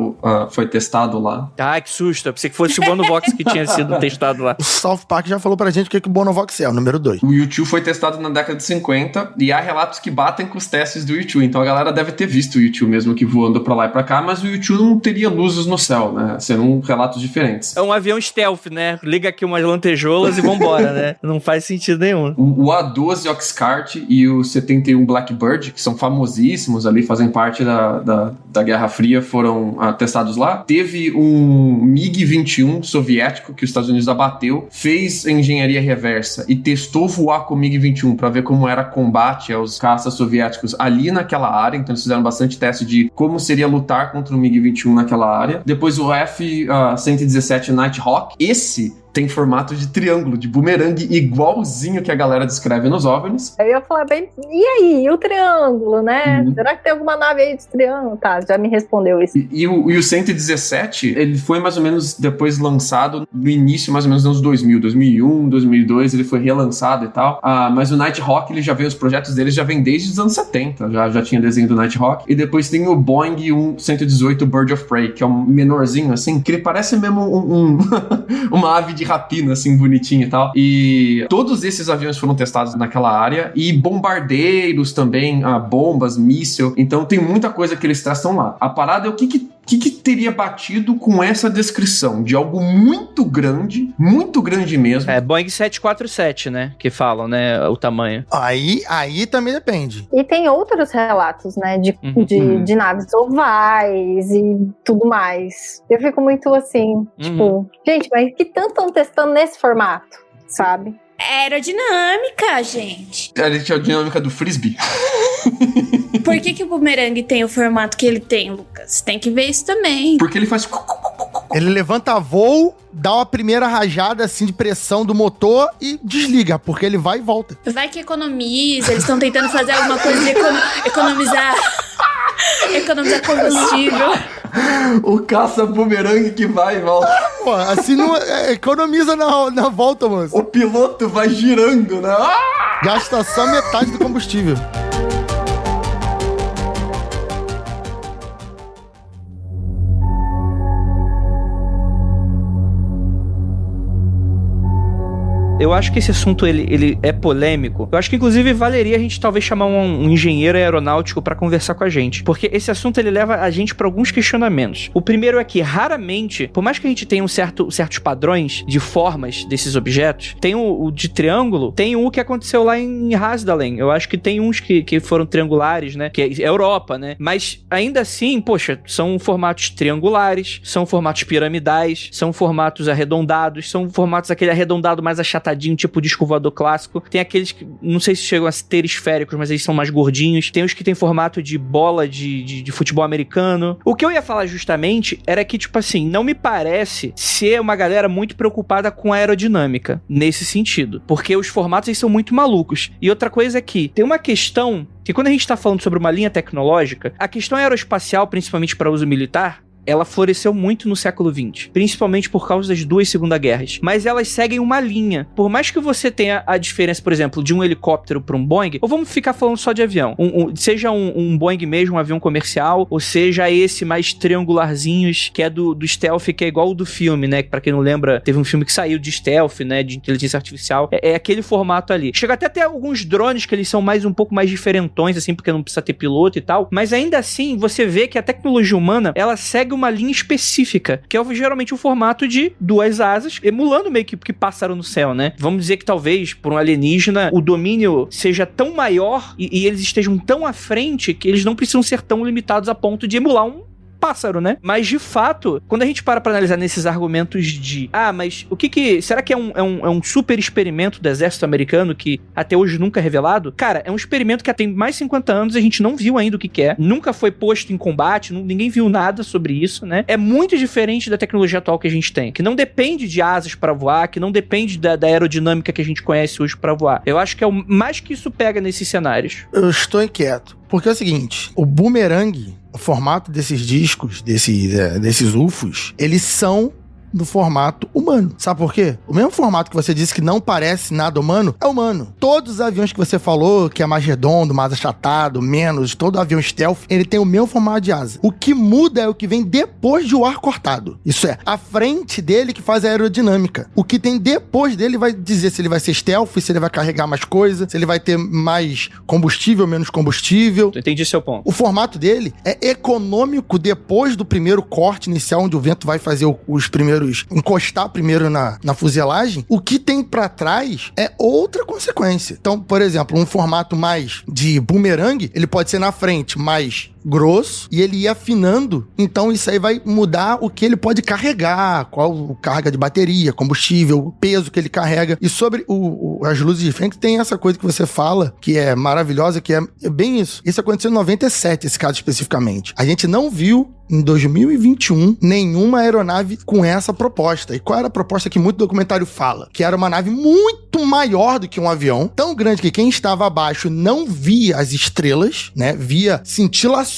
E: foi testado lá.
A: Ah, que susto. Eu pensei que fosse o Bonovox que tinha sido testado lá.
C: O South Park já falou pra gente o que o Bonovox é, o número 2.
E: O U-2 foi testado na década de 50 e há relatos que batem com os testes do U-2. Então a galera deve ter visto o U-2 mesmo que voando pra lá e pra cá, mas o U-2 não teria luzes no céu, né? Serão relatos diferentes.
A: É um avião stealth, né? Liga aqui umas lantejoulas e vambora, né? Não faz sentido nenhum.
E: O A-12 Oxcart e o 71 Blackbird, que são famosíssimos ali, fazem parte da Guerra Fria, foram testados lá. Teve um MiG-21 soviético que os Estados Unidos abateu, fez engenharia reversa e testou voar com o MiG-21 pra ver como era combate aos caças soviéticos ali naquela área. Então eles fizeram bastante teste de como seria lutar contra o MiG-21 naquela área. Depois o F-117 Nighthawk, esse tem formato de triângulo, de bumerangue, igualzinho que a galera descreve nos OVNIs.
G: Eu ia falar bem, e aí, o triângulo, né? Será que tem alguma nave aí de triângulo? Tá, já me respondeu isso.
E: E o 117, ele foi mais ou menos depois lançado no início, mais ou menos nos anos 2000, 2001, 2002, ele foi relançado e tal. Mas o Nighthawk, ele já veio, os projetos dele já vem desde os anos 70, já tinha desenho do Nighthawk. E depois tem o Boeing 118 Bird of Prey, que é um menorzinho assim, que ele parece mesmo uma ave de rapina, assim, bonitinho e tal. E todos esses aviões foram testados naquela área. E bombardeiros também, bombas, míssil. Então tem muita coisa que eles testam lá. A parada é o que teria batido com essa descrição de algo muito grande mesmo.
A: É Boeing 747, né? Que falam, né? O tamanho.
C: Aí também depende.
G: E tem outros relatos, né? De naves ovais e tudo mais. Eu fico muito assim, tipo, gente, mas que tanto estão testando nesse formato, sabe?
F: Aerodinâmica, gente.
E: A aerodinâmica do frisbee.
F: Por que o bumerangue tem o formato que ele tem, Lucas? Tem que ver isso também.
E: Porque ele faz...
C: Ele levanta voo, dá uma primeira rajada assim de pressão do motor e desliga, porque ele vai e volta.
F: Vai que economiza, eles estão tentando fazer alguma coisa de economizar Economizar combustível.
E: O caça-bumerangue que vai e volta.
C: Pô, assim não economiza na volta, moço.
E: O piloto vai girando, né?
C: Gasta só metade do combustível.
A: Eu acho que esse assunto ele é polêmico. Eu acho que inclusive valeria a gente talvez chamar um engenheiro aeronáutico pra conversar com a gente, porque esse assunto ele leva a gente pra alguns questionamentos. O primeiro é que raramente, por mais que a gente tenha certos padrões de formas desses objetos, tem o de triângulo, tem o que aconteceu lá em Hasdalen. Eu acho que tem uns que foram triangulares, né? Que é Europa, né? Mas ainda assim, poxa, são formatos triangulares, são formatos piramidais, são formatos arredondados, são formatos aquele arredondado mais achatado, tipo de escovador clássico. Tem aqueles que, não sei se chegam a ter esféricos, mas eles são mais gordinhos. Tem os que tem formato de bola de futebol americano. O que eu ia falar justamente era que, tipo assim, não me parece ser uma galera muito preocupada com a aerodinâmica, nesse sentido. Porque os formatos, eles são muito malucos. E outra coisa é que tem uma questão que quando a gente tá falando sobre uma linha tecnológica, a questão aeroespacial, principalmente para uso militar, ela floresceu muito no século XX, principalmente por causa das 2 Segunda Guerras. Mas elas seguem uma linha. Por mais que você tenha a diferença, por exemplo, de um helicóptero para um Boeing, ou vamos ficar falando só de avião, seja um Boeing mesmo, um avião comercial, ou seja esse mais triangularzinhos, que é do stealth, que é igual o do filme, né? Pra quem não lembra, teve um filme que saiu de stealth, né? De inteligência artificial. É aquele formato ali. Chega até a ter alguns drones que eles são um pouco mais diferentões, assim, porque não precisa ter piloto e tal. Mas ainda assim, você vê que a tecnologia humana, ela segue uma linha específica, que é geralmente o formato de 2 asas, emulando meio que pássaro no céu, né? Vamos dizer que talvez, por um alienígena, o domínio seja tão maior e eles estejam tão à frente que eles não precisam ser tão limitados a ponto de emular um pássaro, né? Mas, de fato, quando a gente para pra analisar nesses argumentos de mas o que será que é um super experimento do exército americano que até hoje nunca é revelado? Cara, é um experimento que tem mais de 50 anos, a gente não viu ainda o que é, nunca foi posto em combate, ninguém viu nada sobre isso, né? É muito diferente da tecnologia atual que a gente tem, que não depende de asas pra voar, que não depende da aerodinâmica que a gente conhece hoje pra voar. Eu acho que é o mais que isso pega nesses cenários.
C: Eu estou inquieto, porque é o seguinte, o bumerangue, o formato desses discos, desses UFOs, eles são no formato humano. Sabe por quê? O mesmo formato que você disse que não parece nada humano, é humano. Todos os aviões que você falou, que é mais redondo, mais achatado, menos, todo avião stealth, ele tem o mesmo formato de asa. O que muda é o que vem depois de o ar cortado. Isso é, a frente dele que faz a aerodinâmica. O que tem depois dele vai dizer se ele vai ser stealth, se ele vai carregar mais coisa, se ele vai ter mais combustível, menos combustível.
A: Entendi seu ponto.
C: O formato dele é econômico depois do primeiro corte inicial, onde o vento vai fazer os primeiros encostar primeiro na fuselagem. O que tem pra trás é outra consequência. Então, por exemplo, um formato mais de bumerangue, ele pode ser na frente mais grosso e ele ia afinando, então isso aí vai mudar o que ele pode carregar, qual carga de bateria, combustível, o peso que ele carrega. E sobre as luzes de frente, tem essa coisa que você fala, que é maravilhosa, que é bem isso. Isso aconteceu em 97, esse caso especificamente. A gente não viu em 2021 nenhuma aeronave com essa proposta. E qual era a proposta que muito documentário fala? Que era uma nave muito maior do que um avião, tão grande que quem estava abaixo não via as estrelas, né? Via cintilações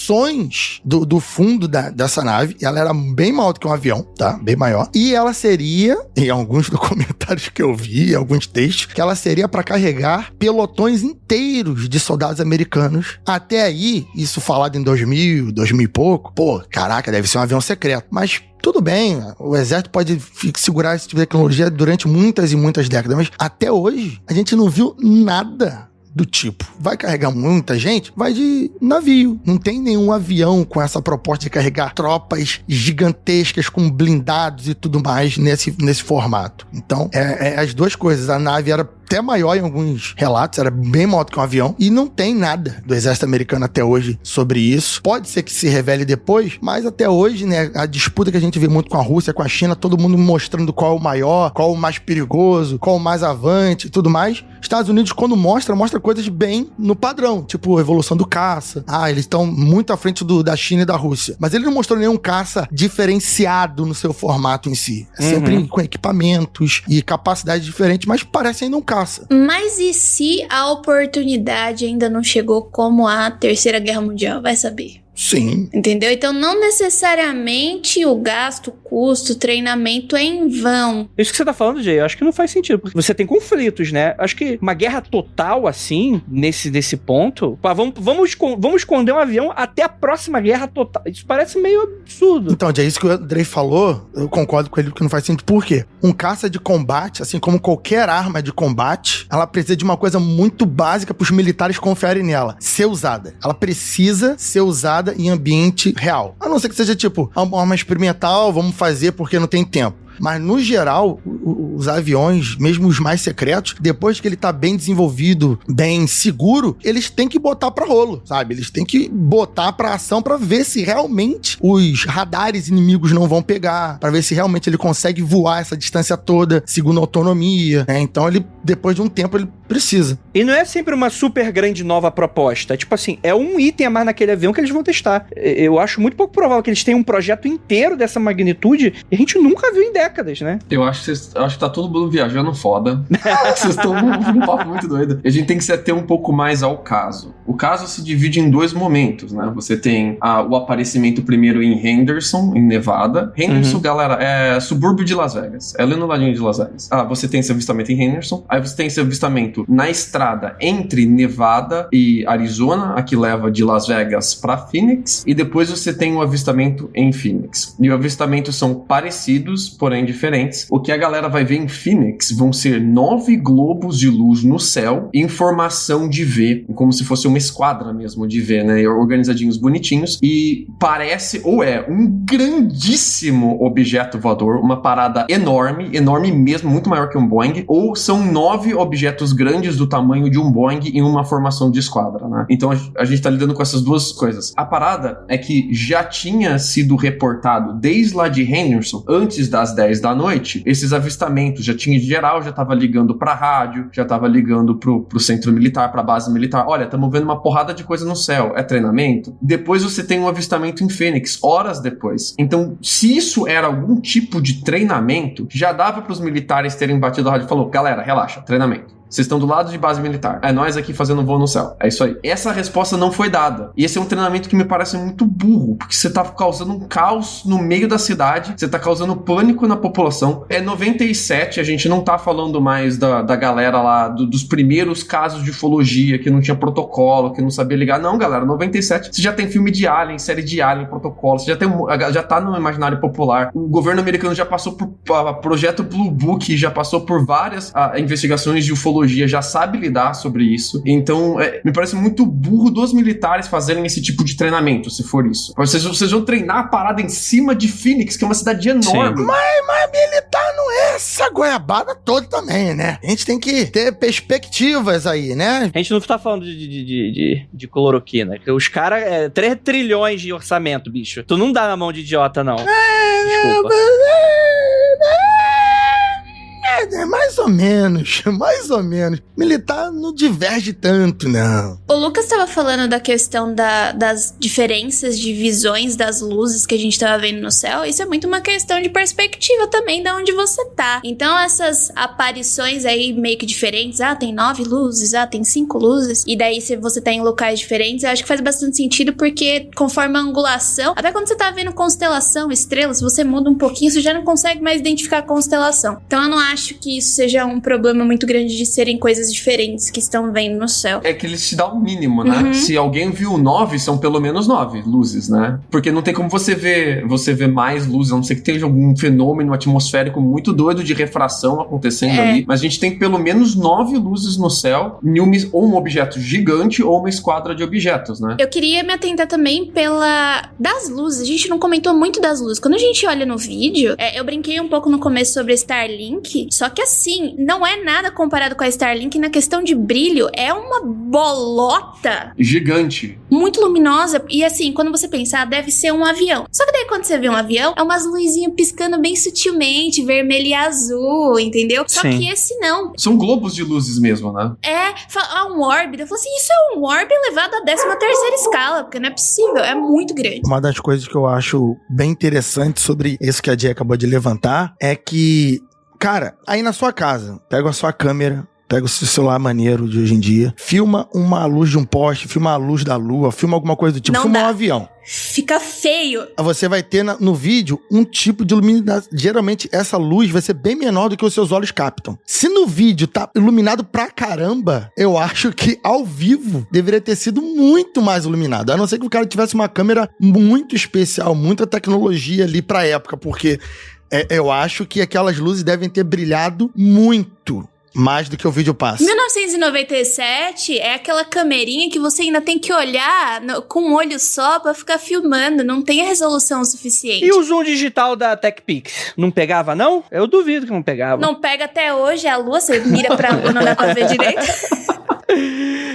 C: do fundo dessa nave. E ela era bem maior do que um avião, tá? Bem maior. E ela seria, em alguns documentários que eu vi, alguns textos, que ela seria para carregar pelotões inteiros de soldados americanos. Até aí, isso falado em 2000 e pouco, pô, caraca, deve ser um avião secreto. Mas tudo bem, o exército pode segurar esse tipo de tecnologia durante muitas e muitas décadas, mas até hoje a gente não viu nada do tipo. Vai carregar muita gente? Vai de navio. Não tem nenhum avião com essa proposta de carregar tropas gigantescas com blindados e tudo mais nesse formato. Então, as duas coisas. A nave era até maior em alguns relatos, era bem maior do que um avião, e não tem nada do exército americano até hoje sobre isso. Pode ser que se revele depois, mas até hoje, né, a disputa que a gente vê muito com a Rússia, com a China, todo mundo mostrando qual é o maior, qual é o mais perigoso, qual é o mais avante e tudo mais. Estados Unidos, quando mostra coisas bem no padrão, tipo a evolução do caça. Eles estão muito à frente da China e da Rússia. Mas ele não mostrou nenhum caça diferenciado no seu formato em si. É sempre com equipamentos e capacidades diferentes, mas parece ainda um caça.
F: Mas e se a oportunidade ainda não chegou como a Terceira Guerra Mundial? Vai saber.
C: Sim.
F: Entendeu? Então, não necessariamente o gasto, o custo, o treinamento é em vão.
A: Isso que você tá falando, Jay, eu acho que não faz sentido, porque você tem conflitos, né? Acho que uma guerra total, assim, nesse ponto, vamos esconder um avião até a próxima guerra total. Isso parece meio absurdo.
C: Então, é isso que o Andrei falou, eu concordo com ele que não faz sentido. Por quê? Um caça de combate, assim como qualquer arma de combate, ela precisa de uma coisa muito básica pros militares confiarem nela: ser usada. Ela precisa ser usada em ambiente real. A não ser que seja tipo, uma arma experimental, vamos fazer porque não tem tempo. Mas, no geral, os aviões, mesmo os mais secretos, depois que ele tá bem desenvolvido, bem seguro, eles têm que botar pra rolo, sabe? Eles têm que botar pra ação pra ver se realmente os radares inimigos não vão pegar, pra ver se realmente ele consegue voar essa distância toda, segundo a autonomia, né? Então, ele, depois de um tempo, ele precisa.
A: E não é sempre uma super grande nova proposta. Tipo assim, é um item a mais naquele avião que eles vão testar. Eu acho muito pouco provável que eles tenham um projeto inteiro dessa magnitude e a gente nunca viu em décadas, né?
E: Eu acho que tá todo mundo viajando foda. Vocês estão num papo muito doido. A gente tem que se ater um pouco mais ao caso. O caso se divide em 2 momentos, né? Você tem o aparecimento primeiro em Henderson, em Nevada. Henderson, galera, é subúrbio de Las Vegas. É ali no ladinho de Las Vegas. Você tem esse avistamento em Henderson. Aí você tem esse avistamento na estrada entre Nevada e Arizona, a que leva de Las Vegas pra Phoenix. E depois você tem o avistamento em Phoenix. E os avistamentos são parecidos, porém diferentes. O que a galera vai ver em Phoenix vão ser 9 globos de luz no céu em formação de V, como se fosse uma esquadra mesmo de V, né? Organizadinhos, bonitinhos. E parece, ou é, um grandíssimo objeto voador, uma parada enorme, enorme mesmo, muito maior que um Boeing, ou são 9 objetos grandes do tamanho de um Boeing em uma formação de esquadra, né? Então a gente tá lidando com essas duas coisas. A parada é que já tinha sido reportado desde lá de Henderson, antes das 10 da noite, esses avistamentos, já tinha geral, já tava ligando pra rádio, já tava ligando pro centro militar, pra base militar. Olha, estamos vendo uma porrada de coisa no céu, é treinamento? Depois você tem um avistamento em Phoenix, horas depois. Então, se isso era algum tipo de treinamento, já dava pros militares terem batido a rádio e falou, galera, relaxa, treinamento. Vocês estão do lado de base militar. É nós aqui fazendo voo no céu. É isso aí. Essa resposta não foi dada. E esse é um treinamento que me parece muito burro, porque você tá causando um caos no meio da cidade, você tá causando pânico na população. É 97, a gente não tá falando mais da galera lá, dos primeiros casos de ufologia, que não tinha protocolo, que não sabia ligar. Não, galera, 97, você já tem filme de Alien, série de Alien, protocolo, você já tá no imaginário popular. O governo americano já passou por projeto Blue Book, já passou por várias investigações de ufologia, já sabe lidar sobre isso. Então, me parece muito burro dos militares fazerem esse tipo de treinamento, se for isso. Vocês vão treinar a parada em cima de Phoenix, que é uma cidade enorme.
C: Mas militar não é essa goiabada toda também, né? A gente tem que ter perspectivas aí, né?
A: A gente não tá falando de cloroquina. Os caras, 3 trilhões de orçamento, bicho. Tu não dá na mão de idiota, não. Desculpa.
C: Mais ou menos. Militar não diverge tanto, não.
F: O Lucas estava falando da questão das diferenças de visões das luzes que a gente estava vendo no céu. Isso é muito uma questão de perspectiva também, de onde você tá. Então, essas aparições aí meio que diferentes, tem 9 luzes, tem 5 luzes, e daí se você tá em locais diferentes, eu acho que faz bastante sentido, porque conforme a angulação, até quando você tá vendo constelação, estrelas, se você muda um pouquinho, você já não consegue mais identificar a constelação. Então, eu não acho que isso seja um problema muito grande de serem coisas diferentes que estão vendo no céu.
E: É que eles te dão o mínimo, né? Se alguém viu 9, são pelo menos 9 luzes, né? Porque não tem como você ver mais luzes, a não ser que tenha algum fenômeno atmosférico muito doido de refração acontecendo ali. Mas a gente tem pelo menos 9 luzes no céu, ou um objeto gigante ou uma esquadra de objetos, né?
F: Eu queria me atentar também das luzes. A gente não comentou muito das luzes. Quando a gente olha no vídeo, eu brinquei um pouco no começo sobre a Starlink, só que assim, não é nada comparado com a Starlink na questão de brilho, é uma bolota
E: gigante,
F: muito luminosa, e assim, quando você pensar, deve ser um avião. Só que daí quando você vê um avião, é umas luzinhas piscando bem sutilmente, vermelho e azul, entendeu? Só que esse não.
E: São globos de luzes mesmo, né?
F: Um orbe. Eu falei assim, isso é um orbe elevado à 13ª escala, porque não é possível, é muito grande.
C: Uma das coisas que eu acho bem interessante sobre isso que a Jay acabou de levantar é que, cara, aí na sua casa, pega a sua câmera, pega o seu celular maneiro de hoje em dia, filma uma luz de um poste, filma a luz da lua, filma alguma coisa do tipo, filma um avião.
F: Fica feio.
C: Você vai ter no vídeo um tipo de luminosidade. Geralmente essa luz vai ser bem menor do que os seus olhos captam. Se no vídeo tá iluminado pra caramba, eu acho que ao vivo deveria ter sido muito mais iluminado. A não ser que o cara tivesse uma câmera muito especial, muita tecnologia ali pra época, porque eu acho que aquelas luzes devem ter brilhado muito. Mais do que o vídeo passa.
F: 1997 é aquela camerinha que você ainda tem que olhar com um olho só pra ficar filmando. Não tem a resolução suficiente.
A: E o zoom digital da TechPix? Não pegava, não? Eu duvido que não pegava.
F: Não pega até hoje a lua. Você mira pra lua, não dá pra ver direito.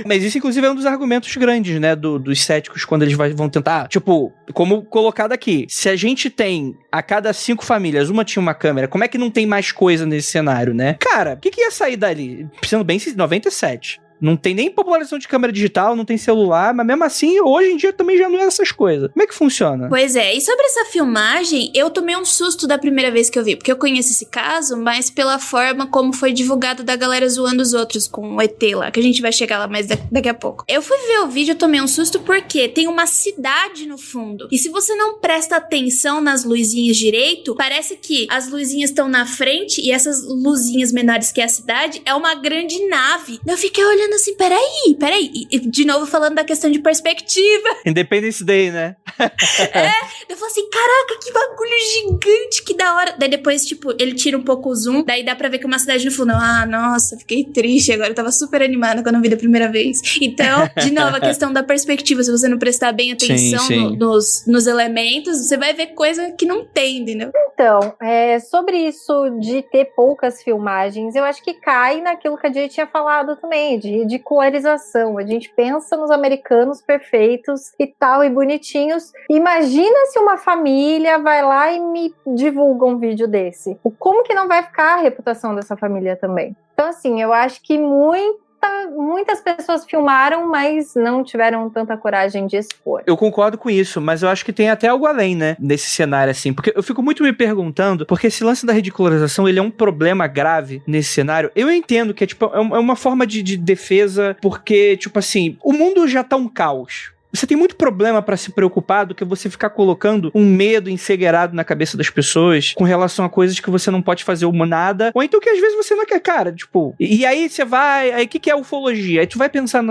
A: Mas isso, inclusive, é um dos argumentos grandes, né, dos céticos, quando eles vão tentar, tipo, como colocado aqui, se a gente tem, a cada 5 famílias, uma tinha uma câmera, como é que não tem mais coisa nesse cenário, né? Cara, o que ia sair dali? Sendo bem 97. Não tem nem popularização de câmera digital, não tem celular, mas mesmo assim, hoje em dia também já não é essas coisas. Como é que funciona?
F: Pois é, e sobre essa filmagem, eu tomei um susto da primeira vez que eu vi, porque eu conheço esse caso, mas pela forma como foi divulgado da galera zoando os outros com o ET lá, que a gente vai chegar lá mais daqui a pouco. Eu fui ver o vídeo, eu tomei um susto porque tem uma cidade no fundo, e se você não presta atenção nas luzinhas direito, parece que as luzinhas estão na frente e essas luzinhas menores que é a cidade é uma grande nave. Eu fiquei olhando assim, peraí. E de novo falando da questão de perspectiva.
A: Independence Day, né?
F: Eu falei assim, caraca, que bagulho gigante, que da hora. Daí depois, tipo, ele tira um pouco o zoom, daí dá pra ver que é uma cidade no fundo. Ah, nossa, fiquei triste agora, eu tava super animada quando eu vi da primeira vez. Então, de novo, a questão da perspectiva, se você não prestar bem atenção
A: sim.
F: Nos elementos, você vai ver coisa que não tem, entendeu?
G: Então, sobre isso de ter poucas filmagens, eu acho que cai naquilo que a gente tinha falado também, de ridicularização. A gente pensa nos americanos perfeitos e tal, e bonitinhos. Imagina se uma família vai lá e me divulga um vídeo desse. Como que não vai ficar a reputação dessa família também? Então, assim, eu acho que muitas pessoas filmaram, mas não tiveram tanta coragem de expor.
A: Eu concordo com isso, mas eu acho que tem até algo além, né, nesse cenário, assim, porque eu fico muito me perguntando, porque esse lance da ridicularização, ele é um problema grave nesse cenário. Eu entendo que é uma forma de defesa, porque, tipo assim, o mundo já tá um caos. Você tem muito problema pra se preocupar do que você ficar colocando um medo encegueirado na cabeça das pessoas com relação a coisas que você não pode fazer nada, ou então que às vezes você não quer, cara, tipo... E aí você vai... Aí o que é ufologia? Aí tu vai pensar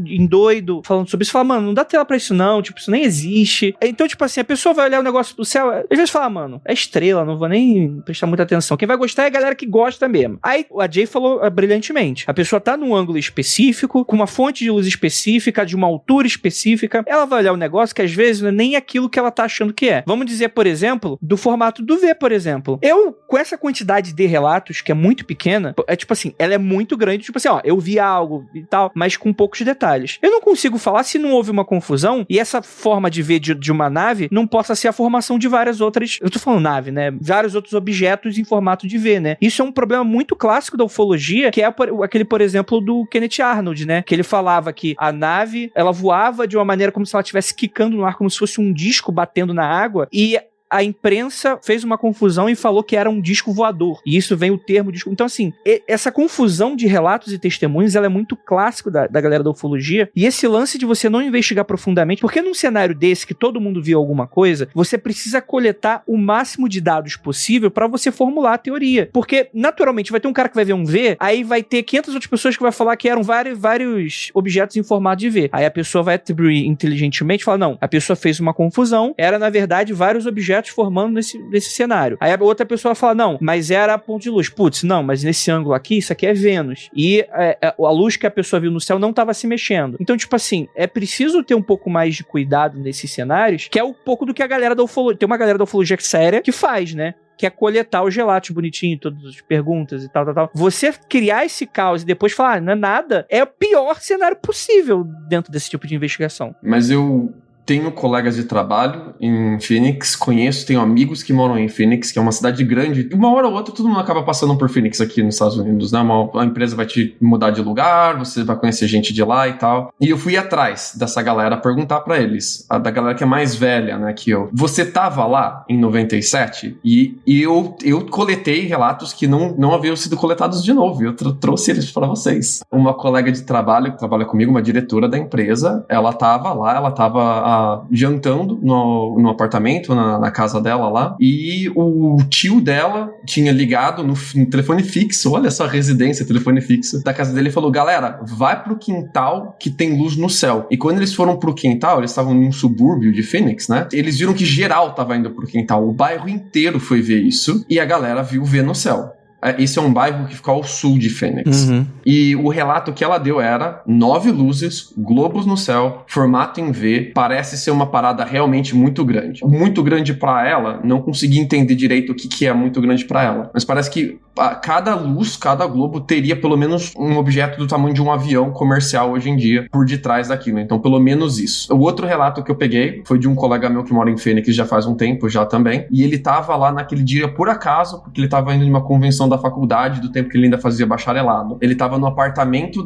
A: em doido, falando sobre isso, fala, mano, não dá tela pra isso não, tipo, isso nem existe. Então, tipo assim, a pessoa vai olhar o negócio do céu, às vezes fala, mano, é estrela, não vou nem prestar muita atenção. Quem vai gostar é a galera que gosta mesmo. Aí a Jay falou brilhantemente, a pessoa tá num ângulo específico, com uma fonte de luz específica, de uma altura específica, ela vai olhar um negócio que às vezes não é nem aquilo que ela tá achando que é. Vamos dizer, por exemplo, do formato do V, por exemplo. Eu, com essa quantidade de relatos, que é muito pequena, é tipo assim, ela é muito grande, tipo assim, ó, eu vi algo e tal, mas com poucos detalhes. Eu não consigo falar se não houve uma confusão e essa forma de ver de uma nave não possa ser a formação de várias outras, eu tô falando nave, né? Vários outros objetos em formato de V, né? Isso é um problema muito clássico da ufologia, que é aquele, por exemplo, do Kenneth Arnold, né? Que ele falava que a nave, ela voava de uma maneira como se ela estivesse quicando no ar, como se fosse um disco batendo na água, e a imprensa fez uma confusão e falou que era um disco voador. E isso vem o termo disco. Então, assim, essa confusão de relatos e testemunhos, ela é muito clássico da galera da ufologia. E esse lance de você não investigar profundamente, porque num cenário desse, que todo mundo viu alguma coisa, você precisa coletar o máximo de dados possível para você formular a teoria. Porque, naturalmente, vai ter um cara que vai ver um V, aí vai ter 500 outras pessoas que vai falar que eram vários objetos em formato de V. Aí a pessoa vai atribuir inteligentemente e falar, não, a pessoa fez uma confusão, era, na verdade, vários objetos formando nesse cenário. Aí a outra pessoa fala, não, mas era ponto de luz. Putz, não, mas nesse ângulo aqui, isso aqui é Vênus. E a luz que a pessoa viu no céu não estava se mexendo. Então, tipo assim, é preciso ter um pouco mais de cuidado nesses cenários, que é um pouco do que a galera da ufologia... Tem uma galera da ufologia séria que faz, né? Que é coletar os relatos bonitinho, todas as perguntas e tal. Você criar esse caos e depois falar, não é nada, é o pior cenário possível dentro desse tipo de investigação.
E: Mas eu tenho colegas de trabalho em Phoenix, tenho amigos que moram em Phoenix, que é uma cidade grande. Uma hora ou outra, todo mundo acaba passando por Phoenix aqui nos Estados Unidos, né? Uma empresa vai te mudar de lugar, você vai conhecer gente de lá e tal. E eu fui atrás dessa galera perguntar pra eles, da galera que é mais velha, né, que eu. Você tava lá em 97? E eu coletei relatos que não haviam sido coletados de novo. Eu trouxe eles pra vocês. Uma colega de trabalho que trabalha comigo, uma diretora da empresa, ela tava lá, ela tava jantando no apartamento, na casa dela lá, e o tio dela tinha ligado no telefone fixo, olha só a residência, telefone fixo da casa dele, e falou, galera, vai pro quintal que tem luz no céu. E quando eles foram pro quintal, eles estavam num subúrbio de Phoenix, né? Eles viram que geral tava indo pro quintal, o bairro inteiro foi ver isso, e a galera viu ver no céu. Esse é um bairro que fica ao sul de Phoenix. E o relato que ela deu era 9 luzes, globos no céu, formato em V, parece ser uma parada realmente muito grande. Muito grande pra ela, não consegui entender direito o que é muito grande pra ela. Mas parece que cada luz, cada globo teria pelo menos um objeto do tamanho de um avião comercial hoje em dia por detrás daquilo. Então, pelo menos isso. O outro relato que eu peguei foi de um colega meu que mora em Phoenix já faz um tempo já também. E ele tava lá naquele dia por acaso, porque ele tava indo em uma convenção da faculdade, do tempo que ele ainda fazia bacharelado. Ele tava no apartamento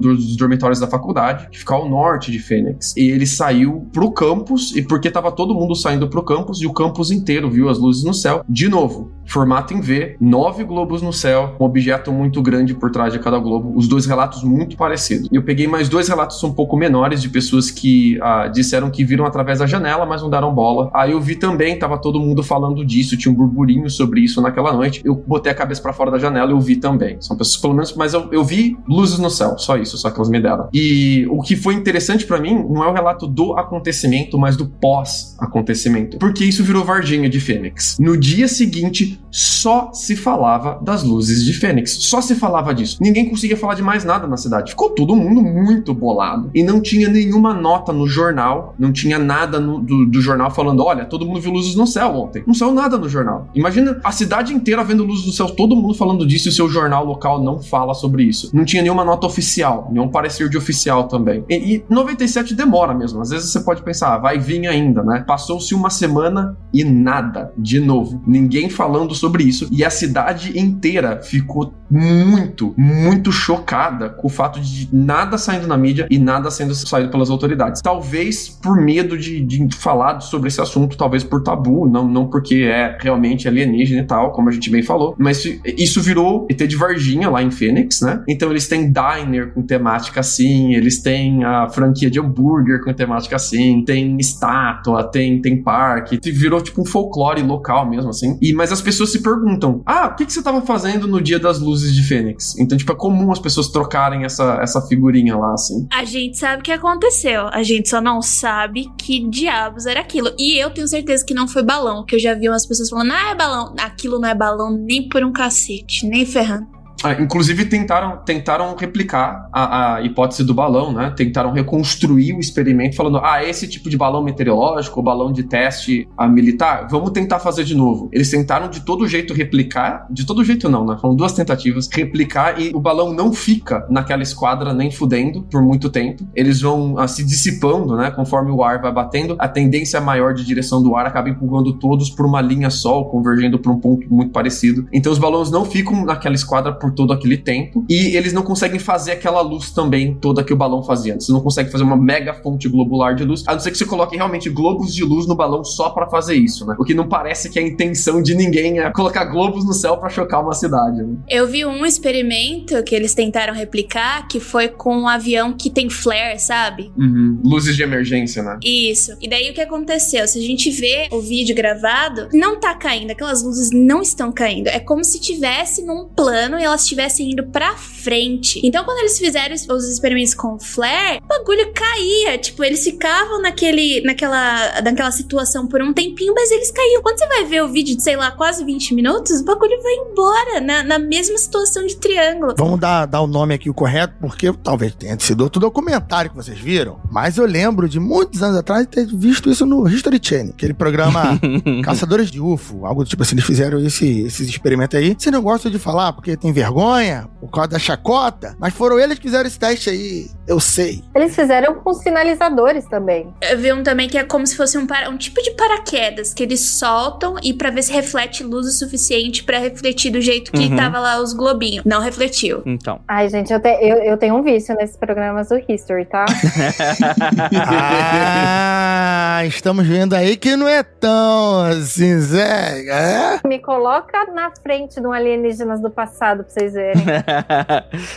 E: dos dormitórios da faculdade, que fica ao norte de Phoenix. E ele saiu pro campus, e porque tava todo mundo saindo pro campus, e o campus inteiro viu as luzes no céu. De novo, formato em V, 9 globos no céu, um objeto muito grande por trás de cada globo. Os dois relatos muito parecidos. Eu peguei mais 2 relatos um pouco menores, de pessoas que disseram que viram através da janela, mas não deram bola. Aí eu vi também, tava todo mundo falando disso, tinha um burburinho sobre isso naquela noite. Eu botei a cabeça pra fora da janela e eu vi também. São pessoas, pelo menos, mas eu vi luzes no céu, só isso, só que elas me deram. E o que foi interessante pra mim não é o relato do acontecimento, mas do pós-acontecimento. Porque isso virou Varginha de Fênix. No dia seguinte, só se falava das luzes de Fênix. Só se falava disso. Ninguém conseguia falar de mais nada na cidade. Ficou todo mundo muito bolado. E não tinha nenhuma nota no jornal, não tinha nada do jornal falando, olha, todo mundo viu luzes no céu ontem. Não saiu nada no jornal. Imagina a cidade inteira vendo luzes no céu, todo mundo falando disso e o seu jornal local não fala sobre isso. Não tinha nenhuma nota oficial, nenhum parecer de oficial também. E 97 demora mesmo. Às vezes você pode pensar, vai vir ainda, né? Passou-se uma semana e nada, de novo. Ninguém falando sobre isso. E a cidade inteira ficou muito, muito chocada com o fato de nada saindo na mídia e nada sendo saído pelas autoridades. Talvez por medo de falar sobre esse assunto, talvez por tabu, não porque é realmente alienígena e tal, como a gente bem falou, mas isso virou ET de Varginha lá em Phoenix, né? Então eles têm diner com temática assim, eles têm a franquia de hambúrguer com temática assim, tem estátua, tem parque, virou tipo um folclore local mesmo assim. Mas as pessoas se perguntam, o que você tava fazendo no dia das luzes de Fênix? Então tipo, é comum as pessoas trocarem essa figurinha lá assim.
F: A gente sabe o que aconteceu, a gente só não sabe que diabos era aquilo. E eu tenho certeza que não foi balão, que eu já vi umas pessoas falando, é balão. Aquilo não é balão nem por um cacete, nem ferrando.
E: Inclusive tentaram replicar a hipótese do balão, né? Tentaram reconstruir o experimento falando, esse tipo de balão meteorológico ou balão de teste militar, vamos tentar fazer de novo. Eles tentaram de todo jeito replicar, de todo jeito não, né? Foram 2 tentativas, replicar, e o balão não fica naquela esquadra nem fudendo por muito tempo. Eles vão se dissipando, né? Conforme o ar vai batendo, a tendência maior de direção do ar acaba empurrando todos por uma linha só, convergendo para um ponto muito parecido. Então os balões não ficam naquela esquadra por todo aquele tempo, e eles não conseguem fazer aquela luz também toda que o balão fazia. Você não consegue fazer uma mega fonte globular de luz, a não ser que você coloque realmente globos de luz no balão só pra fazer isso, né? O que não parece que é a intenção de ninguém é colocar globos no céu pra chocar uma cidade, né?
F: Eu vi um experimento que eles tentaram replicar, que foi com um avião que tem flare, sabe?
E: Luzes de emergência, né?
F: Isso. E daí o que aconteceu? Se a gente vê o vídeo gravado, não tá caindo, aquelas luzes não estão caindo. É como se tivesse num plano e elas estivessem indo pra frente. Então, quando eles fizeram os experimentos com flare, o bagulho caía. Tipo, eles ficavam naquela situação por um tempinho, mas eles caíam. Quando você vai ver o vídeo de, sei lá, quase 20 minutos, o bagulho vai embora na mesma situação de triângulo.
C: Vamos dar o nome aqui o correto, porque talvez tenha sido outro documentário que vocês viram, mas eu lembro de muitos anos atrás ter visto isso no History Channel, aquele programa Caçadores de UFO, algo do tipo assim. Eles fizeram esses experimentos aí. Você não gosta de falar porque tem vergonha vergonha, por causa da chacota, mas foram eles que fizeram esse teste aí, eu sei.
G: Eles fizeram com sinalizadores também.
F: Eu vi um também que é como se fosse um tipo de paraquedas, que eles soltam e pra ver se reflete luz o suficiente pra refletir do jeito que tava lá os globinhos. Não refletiu.
A: Então.
G: Ai, gente, eu tenho um vício nesses programas do History, tá?
C: Estamos vendo aí que não é tão assim, Zé. É?
G: Me coloca na frente de um Alienígenas do passado pra vocês verem.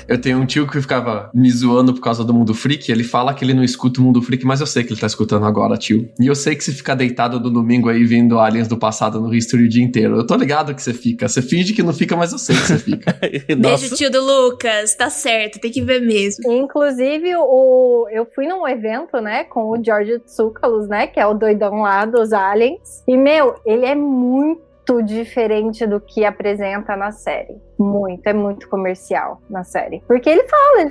E: Eu tenho um tio que ficava me zoando por causa do Mundo Freak. Ele fala que ele não escuta o Mundo Freak, mas eu sei que ele tá escutando agora, tio. E eu sei que você fica deitado no domingo aí vendo Aliens do passado no History o dia inteiro. Eu tô ligado que você fica. Você finge que não fica, mas eu sei que você fica.
F: Beijo, tio do Lucas. Tá certo, tem que ver mesmo.
G: Inclusive, eu fui num evento, né, com o George Tsoukalos, né, que é o doidão lá dos Aliens. E, ele é muito diferente do que apresenta na série. É muito comercial na série. Porque ele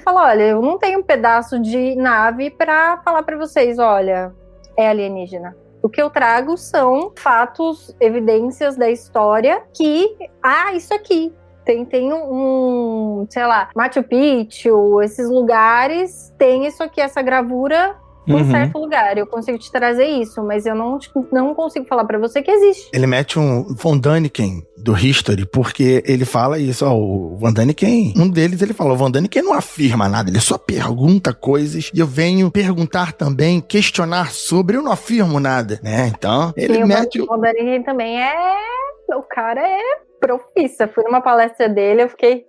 G: fala, olha, eu não tenho um pedaço de nave pra falar pra vocês, olha, é alienígena. O que eu trago são fatos, evidências da história que, isso aqui. Tem sei lá, Machu Picchu, esses lugares, tem isso aqui, essa gravura em certo lugar. Eu consigo te trazer isso, mas eu não consigo falar pra você que existe.
C: Ele mete um Von Däniken do History, porque ele fala isso, o Von Däniken, um deles ele fala, o Von Däniken não afirma nada, ele só pergunta coisas, e eu venho perguntar também, questionar sobre, eu não afirmo nada, né? Então, ele mete...
G: O Von Däniken também o cara é profissa. Fui numa palestra dele, eu fiquei,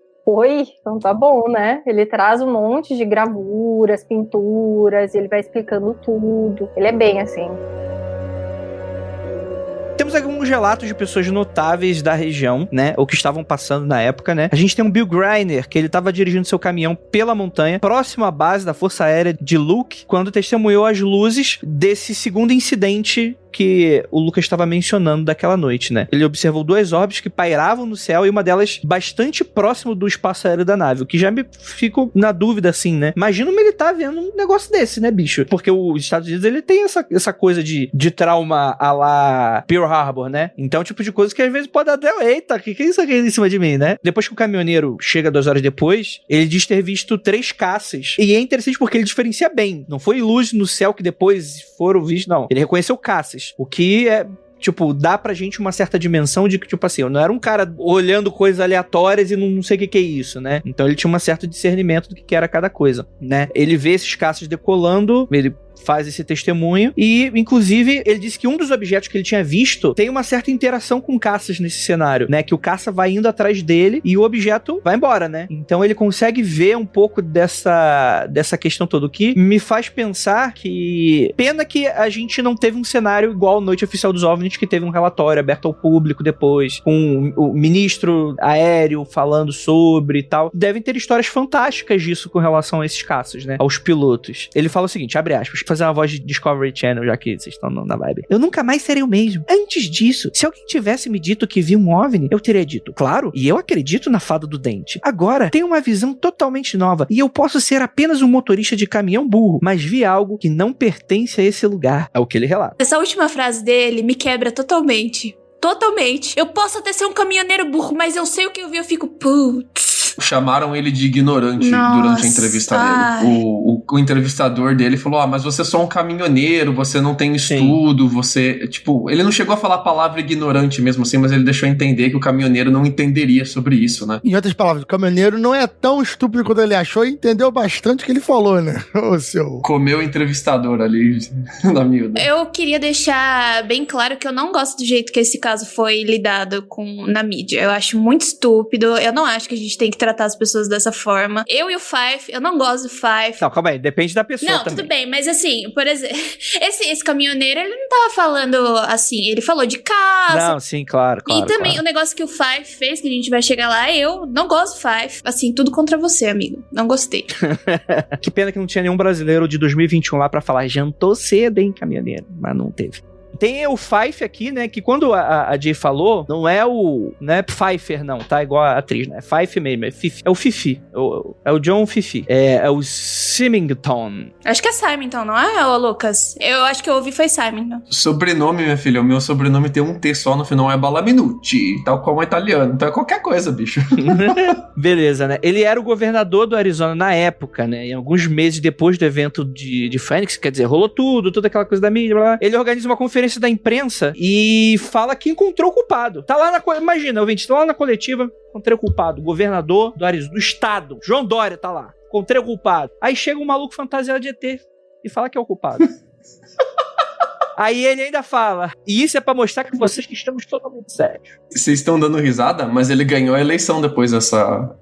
G: então tá bom, né? Ele traz um monte de gravuras, pinturas, ele vai explicando tudo. Ele é bem assim.
A: Temos alguns relatos de pessoas notáveis da região, né? Ou que estavam passando na época, né? A gente tem um Bill Greiner, que ele estava dirigindo seu caminhão pela montanha, próximo à base da Força Aérea de Luke, quando testemunhou as luzes desse segundo incidente que o Lucas estava mencionando daquela noite, né? Ele observou 2 orbes que pairavam no céu e uma delas bastante próximo do espaço aéreo da nave, o que já me fico na dúvida, assim, né? Imagina um militar vendo um negócio desse, né, bicho? Porque os Estados Unidos, ele tem essa coisa de trauma à la Pearl Harbor, né? Então, é o tipo de coisa que às vezes pode até, eita, que é isso aqui em cima de mim, né? Depois que o caminhoneiro chega 2 horas depois, ele diz ter visto 3 caças. E é interessante porque ele diferencia bem. Não foi luz no céu que depois foram vistos, não. Ele reconheceu caças. O que é, dá pra gente uma certa dimensão de que, assim, eu não era um cara olhando coisas aleatórias e não sei o que é isso, né? Então ele tinha um certo discernimento do que era cada coisa, né? Ele vê esses caças decolando, ele faz esse testemunho e, inclusive, ele disse que um dos objetos que ele tinha visto tem uma certa interação com caças nesse cenário, né? Que o caça vai indo atrás dele e o objeto vai embora, né? Então ele consegue ver um pouco dessa questão toda, o que me faz pensar que pena que a gente não teve um cenário igual a Noite Oficial dos OVNIs, que teve um relatório aberto ao público depois, com o ministro aéreo falando sobre e tal. Devem ter histórias fantásticas disso com relação a esses caças, né? Aos pilotos. Ele fala o seguinte, abre aspas, fazer uma voz de Discovery Channel, já que vocês estão na vibe. Eu nunca mais serei o mesmo. Antes disso, se alguém tivesse me dito que viu um OVNI, eu teria dito, claro, e eu acredito na fada do dente. Agora, tenho uma visão totalmente nova, e eu posso ser apenas um motorista de caminhão burro, mas vi algo que não pertence a esse lugar. É o que ele relata.
F: Essa última frase dele me quebra totalmente. Totalmente. Eu posso até ser um caminhoneiro burro, mas eu sei o que eu vi, eu fico, putz.
E: Chamaram ele de ignorante durante a entrevista dele. O entrevistador dele falou, mas você é só um caminhoneiro, você não tem estudo, você... Tipo, ele não chegou a falar a palavra ignorante mesmo assim, mas ele deixou entender que o caminhoneiro não entenderia sobre isso, né?
C: Em outras palavras, o caminhoneiro não é tão estúpido quanto ele achou e entendeu bastante o que ele falou, né?
E: Comeu o entrevistador ali na miúda.
F: Eu queria deixar bem claro que eu não gosto do jeito que esse caso foi lidado na mídia. Eu acho muito estúpido, eu não acho que a gente tem que tratar as pessoas dessa forma. Eu e o Fife, eu não gosto do Fife.
A: Não, calma aí, depende da pessoa também.
F: Não, tudo bem, mas assim, por exemplo, esse caminhoneiro, ele não tava falando assim, ele falou de casa.
A: Não, sim, claro.
F: E também o negócio que o Fife fez, que a gente vai chegar lá, eu não gosto do Fife. Assim, tudo contra você, amigo. Não gostei.
A: Que pena que não tinha nenhum brasileiro de 2021 lá pra falar, jantou cedo, hein, caminhoneiro. Mas não teve. tem o Fife aqui, né, que quando a Jay falou, não é Pfeiffer não, tá? Igual a atriz, né? Fife mesmo, é o Fifi. É o John Fifi. É o Symington.
F: Acho que é Symington, não é, ô Lucas? Eu acho que eu ouvi foi Symington.
E: Sobrenome, minha filha, o meu sobrenome tem um T só no final, é Balaminuti, tal como é italiano. Então é qualquer coisa, bicho.
A: Beleza, né? Ele era o governador do Arizona na época, né? E alguns meses depois do evento de Phoenix, quer dizer, rolou toda aquela coisa da mídia, blá, blá. Ele organiza uma conferência da imprensa e fala que encontrou o culpado. Tá lá imagina, ouvinte, tá lá na coletiva, encontrei o culpado, governador do Arizona, do estado, João Dória tá lá, encontrei o culpado. Aí chega um maluco fantasiado de ET e fala que é o culpado. Aí ele ainda fala, e isso é pra mostrar que vocês que estamos totalmente sérios.
E: Vocês estão dando risada, mas ele ganhou a eleição depois dessa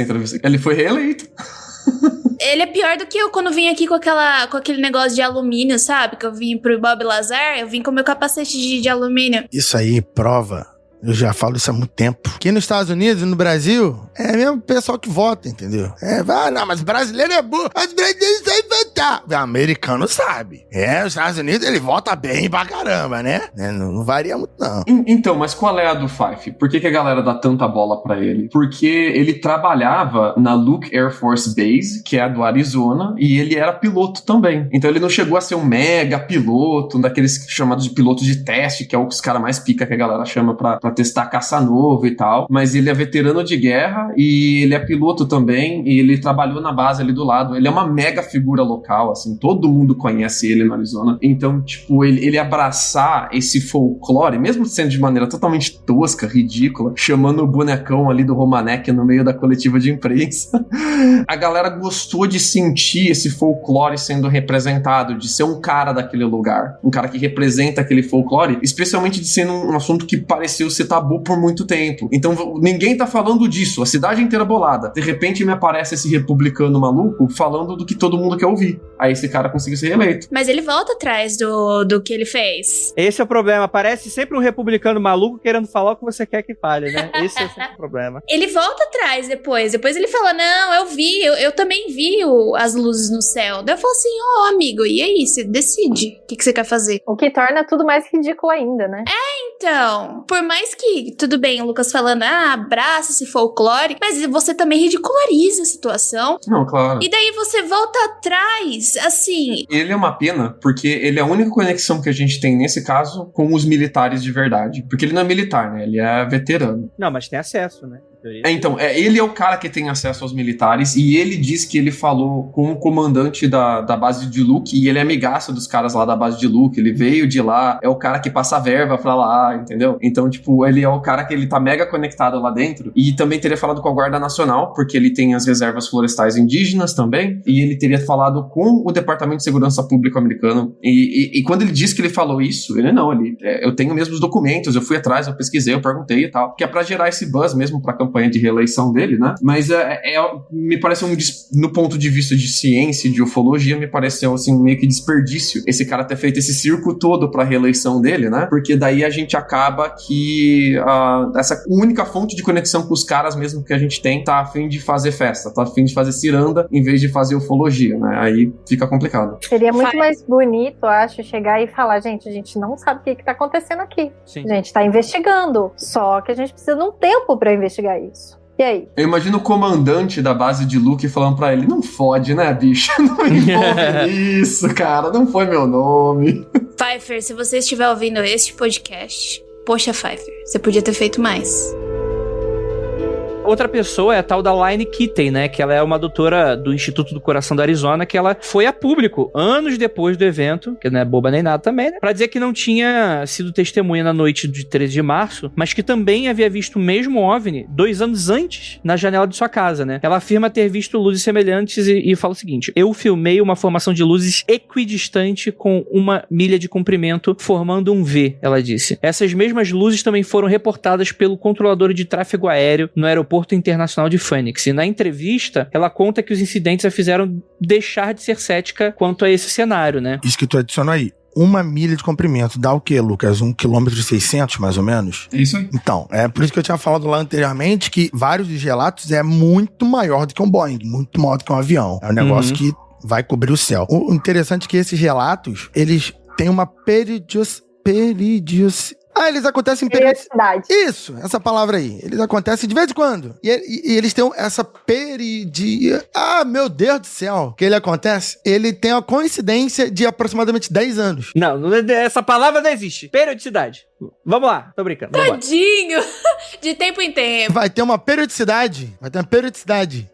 E: entrevista. Ele foi reeleito.
F: Ele é pior do que eu quando vim aqui com aquele negócio de alumínio, sabe? Que eu vim pro Bob Lazar, eu vim com meu capacete de alumínio.
C: Isso aí prova. Eu já falo isso há muito tempo. Aqui nos Estados Unidos e no Brasil, é mesmo o pessoal que vota, entendeu? Não, mas brasileiro é burro. Os brasileiros sabem votar. O americano sabe. Os Estados Unidos, ele vota bem pra caramba, né? Não varia muito, não.
E: Então, mas qual é a do Fife? Por que a galera dá tanta bola pra ele? Porque ele trabalhava na Luke Air Force Base, que é a do Arizona, e ele era piloto também. Então ele não chegou a ser um mega piloto, daqueles chamados de pilotos de teste, que é os caras mais pica que a galera chama pra testar caça-novo e tal, mas ele é veterano de guerra e ele é piloto também e ele trabalhou na base ali do lado. Ele é uma mega figura local, assim, todo mundo conhece ele no Arizona. Então, tipo, ele abraçar esse folclore, mesmo sendo de maneira totalmente tosca, ridícula, chamando o bonecão ali do Romanek no meio da coletiva de imprensa, a galera gostou de sentir esse folclore sendo representado, de ser um cara daquele lugar, um cara que representa aquele folclore, especialmente de ser um assunto que pareceu ser tabu por muito tempo. Então ninguém tá falando disso, a cidade inteira bolada. De repente me aparece esse republicano maluco falando do que todo mundo quer ouvir. Aí esse cara conseguiu ser reeleito.
F: Mas ele volta atrás do que ele fez.
A: Esse é o problema, aparece sempre um republicano maluco querendo falar o que você quer que fale, né? Esse é sempre o problema.
F: Ele volta atrás depois ele fala, não, eu também vi as luzes no céu. Daí eu falo assim, amigo, e aí, você decide o que você quer fazer.
G: O que torna tudo mais ridículo ainda, né?
F: Então, por mais que, tudo bem, o Lucas falando, abraça esse folclore, mas você também ridiculariza a situação.
E: Não, claro.
F: E daí você volta atrás, assim...
E: Ele é uma pena, porque ele é a única conexão que a gente tem, nesse caso, com os militares de verdade. Porque ele não é militar, né? Ele é veterano.
A: Não, mas tem acesso, né?
E: Então, ele é o cara que tem acesso aos militares e ele diz que ele falou com o comandante da base de Luke e ele é amigaço dos caras lá da base de Luke, ele veio de lá, é o cara que passa a verba pra lá, entendeu? Então, tipo, ele é o cara que ele tá mega conectado lá dentro e também teria falado com a Guarda Nacional, porque ele tem as reservas florestais indígenas também, e ele teria falado com o Departamento de Segurança Pública americano e quando ele disse que ele falou isso, eu tenho mesmo os documentos, eu fui atrás, eu pesquisei, eu perguntei e tal, que é pra gerar esse buzz mesmo pra campanha de reeleição dele, né? Mas me parece no ponto de vista de ciência e de ufologia, me pareceu assim meio que desperdício esse cara ter feito esse circo todo pra reeleição dele, né? Porque daí a gente acaba que essa única fonte de conexão com os caras mesmo que a gente tem tá a fim de fazer festa, tá a fim de fazer ciranda em vez de fazer ufologia, né? Aí fica complicado.
G: Seria muito mais bonito, eu acho, chegar e falar, gente, a gente não sabe o que tá acontecendo aqui. Sim. A gente tá investigando, só que a gente precisa de um tempo pra investigar isso. E aí?
E: Eu imagino o comandante da base de Luke falando pra ele, não fode, né, bicho? Não envolve isso, cara, não foi meu nome.
F: Pfeiffer, se você estiver ouvindo este podcast, poxa, Pfeiffer, você podia ter feito mais.
A: Outra pessoa é a tal da Laine Kitten, né? Que ela é uma doutora do Instituto do Coração do Arizona, que ela foi a público anos depois do evento, que não é boba nem nada também, né? Pra dizer que não tinha sido testemunha na noite de 13 de março, mas que também havia visto o mesmo OVNI 2 anos antes na janela de sua casa, né? Ela afirma ter visto luzes semelhantes e fala o seguinte: eu filmei uma formação de luzes equidistante com 1 milha de comprimento, formando um V, ela disse. Essas mesmas luzes também foram reportadas pelo controlador de tráfego aéreo no aeroporto Internacional de Phoenix. E na entrevista, ela conta que os incidentes a fizeram deixar de ser cética quanto a esse cenário, né?
C: Isso que tu adicionou aí. 1 milha de comprimento dá o quê, Lucas? 1,6 km, mais ou menos?
E: É isso aí.
C: Então, é por isso que eu tinha falado lá anteriormente que vários dos relatos é muito maior do que um Boeing, muito maior do que um avião. É um negócio que vai cobrir o céu. O interessante é que esses relatos, eles têm uma Eles acontecem em
G: Periodicidade.
C: Isso, essa palavra aí. Eles acontecem de vez em quando. E eles têm essa Ah, meu Deus do céu. Que ele acontece? Ele tem a coincidência de aproximadamente 10 anos.
A: Não, essa palavra não existe. Periodicidade. Vamos lá, tô brincando.
F: Tadinho! De tempo em tempo.
C: Vai ter uma periodicidade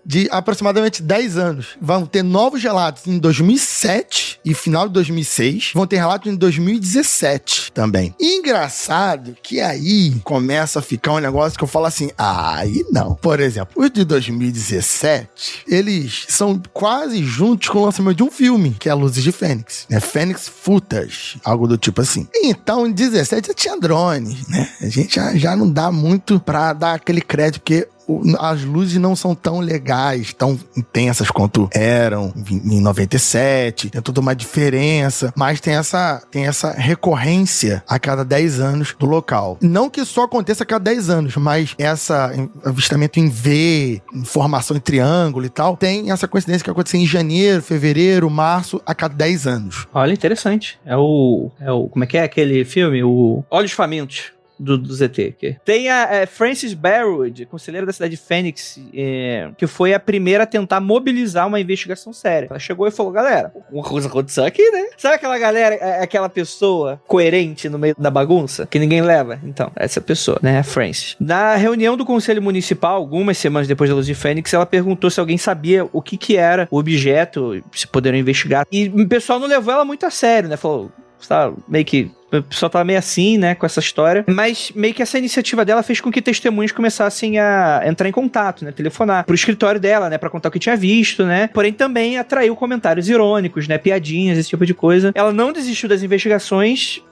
C: de aproximadamente 10 anos. Vão ter novos relatos em 2007 e final de 2006. Vão ter relatos em 2017 também. E engraçado que aí começa a ficar um negócio que eu falo assim, aí não. Por exemplo, os de 2017, eles são quase juntos com o lançamento de um filme, que é Luzes de Fênix, né? Fênix Footage, algo do tipo assim. Então, em 17 já tinha drones, né? A gente já não dá muito pra dar aquele crédito, porque as luzes não são tão legais, tão intensas quanto eram em 97, tem toda uma diferença, mas tem essa recorrência a cada 10 anos do local. Não que só aconteça a cada 10 anos, mas avistamento em V, formação em triângulo e tal, tem essa coincidência que acontece em janeiro, fevereiro, março, a cada 10 anos.
A: Olha, interessante. Como é que é aquele filme? O Olhos Famintos. Do ZT. Tem a Frances Barwood, conselheira da cidade de Phoenix, que foi a primeira a tentar mobilizar uma investigação séria. Ela chegou e falou, galera, uma coisa aconteceu aqui, né? Sabe aquela galera, aquela pessoa coerente no meio da bagunça, que ninguém leva? Então, essa pessoa, né? A Frances. Na reunião do Conselho Municipal, algumas semanas depois da Luz de Fênix, ela perguntou se alguém sabia o que era o objeto, se poderiam investigar. E o pessoal não levou ela muito a sério, né? Falou, tá, meio que o pessoal tava meio assim, né, com essa história, mas meio que essa iniciativa dela fez com que testemunhas começassem a entrar em contato, né, telefonar pro escritório dela, né, pra contar o que tinha visto, né, porém também atraiu comentários irônicos, né, piadinhas, esse tipo de coisa. Ela não desistiu das investigações,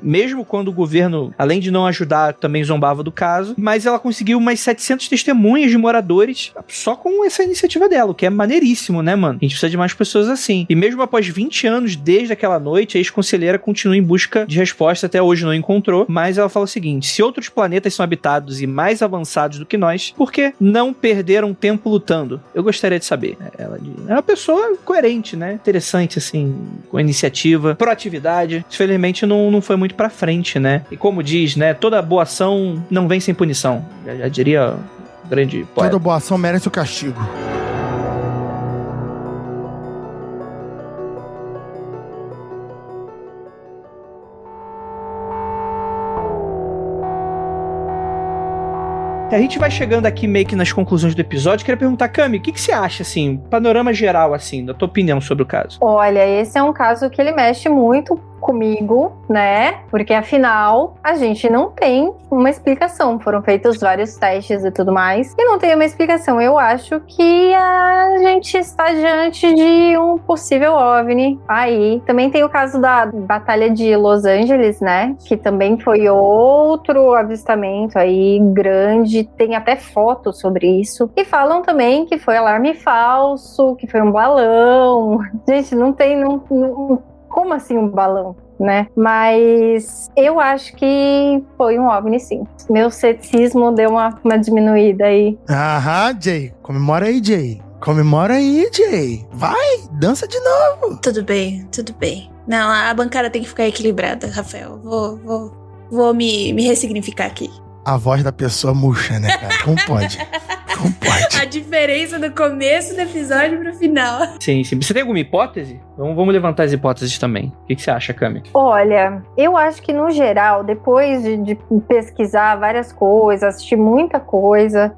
A: mesmo quando o governo, além de não ajudar, também zombava do caso, mas ela conseguiu umas 700 testemunhas de moradores só com essa iniciativa dela, o que é maneiríssimo, né, mano? A gente precisa de mais pessoas assim. E mesmo após 20 anos desde aquela noite, a ex-conselheira continua em busca de resposta, até hoje não encontrou, mas ela fala o seguinte: se outros planetas são habitados e mais avançados do que nós, por que não perderam tempo lutando? Eu gostaria de saber. Ela é uma pessoa coerente, né? Interessante, assim, com iniciativa, proatividade. Infelizmente não foi muito pra frente, né? E como diz, né? Toda boa ação não vem sem punição. Já diria o grande poeta.
C: Toda boa ação merece o castigo.
A: A gente vai chegando aqui meio que nas conclusões do episódio. Queria perguntar, Cami, o que você acha, assim, panorama geral, assim, da tua opinião sobre o caso?
G: Olha, esse é um caso que ele mexe muito comigo, né? Porque afinal a gente não tem uma explicação. Foram feitos vários testes e tudo mais e não tem uma explicação. Eu acho que a gente está diante de um possível OVNI aí. Também tem o caso da Batalha de Los Angeles, né? Que também foi outro avistamento aí grande. Tem até fotos sobre isso. E falam também que foi alarme falso, que foi um balão. Gente, não tem... Como assim um balão, né? Mas eu acho que foi um OVNI, sim. Meu ceticismo deu uma diminuída aí.
C: Aham, Jay. Comemora aí, Jay. Comemora aí, Jay. Vai, dança de novo.
F: Tudo bem. Não, a bancada tem que ficar equilibrada, Rafael. Vou me ressignificar aqui.
C: A voz da pessoa murcha, né, cara? Como pode? Como pode?
F: A diferença do começo do episódio pro final.
A: Sim. Você tem alguma hipótese? Vamos levantar as hipóteses também. O que você acha, Cami?
G: Olha, eu acho que no geral, depois de pesquisar várias coisas, assistir muita coisa,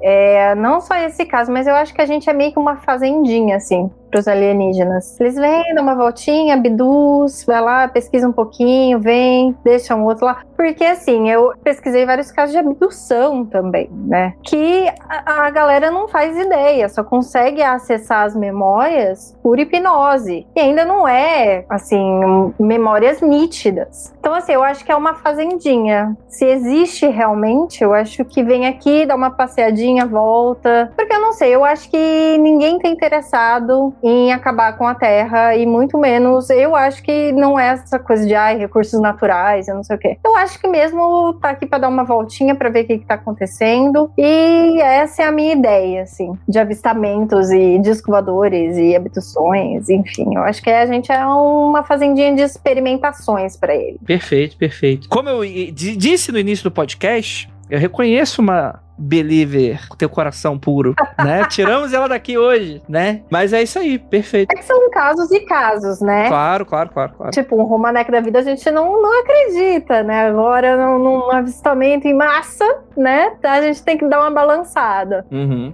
G: não só esse caso, mas eu acho que a gente é meio que uma fazendinha, assim, pros alienígenas. Eles vêm, dão uma voltinha, abduz, vai lá, pesquisa um pouquinho, vem, deixa um outro lá. Porque, assim, eu pesquisei vários casos de abdução também, né? Que a galera não faz ideia, só consegue acessar as memórias por hipnose. E ainda não é, assim, memórias nítidas. Então, assim, eu acho que é uma fazendinha. Se existe realmente, eu acho que vem aqui, dá uma passeadinha, volta. Porque eu não sei, eu acho que ninguém tá interessado em acabar com a Terra, e muito menos, eu acho que não é essa coisa de recursos naturais, eu não sei o quê. Eu acho que mesmo tá aqui pra dar uma voltinha pra ver o que tá acontecendo, e essa é a minha ideia, assim, de avistamentos e discos voadores e abduções, enfim, eu acho que a gente é uma fazendinha de experimentações pra ele.
A: Perfeito, perfeito. Como eu disse no início do podcast, eu reconheço uma believer com teu coração puro, né? Tiramos ela daqui hoje, né? Mas é isso aí, perfeito.
G: É que são casos e casos, né?
A: Claro.
G: Tipo, um Romanek da vida a gente não acredita, né? Agora, num avistamento em massa, né? A gente tem que dar uma balançada.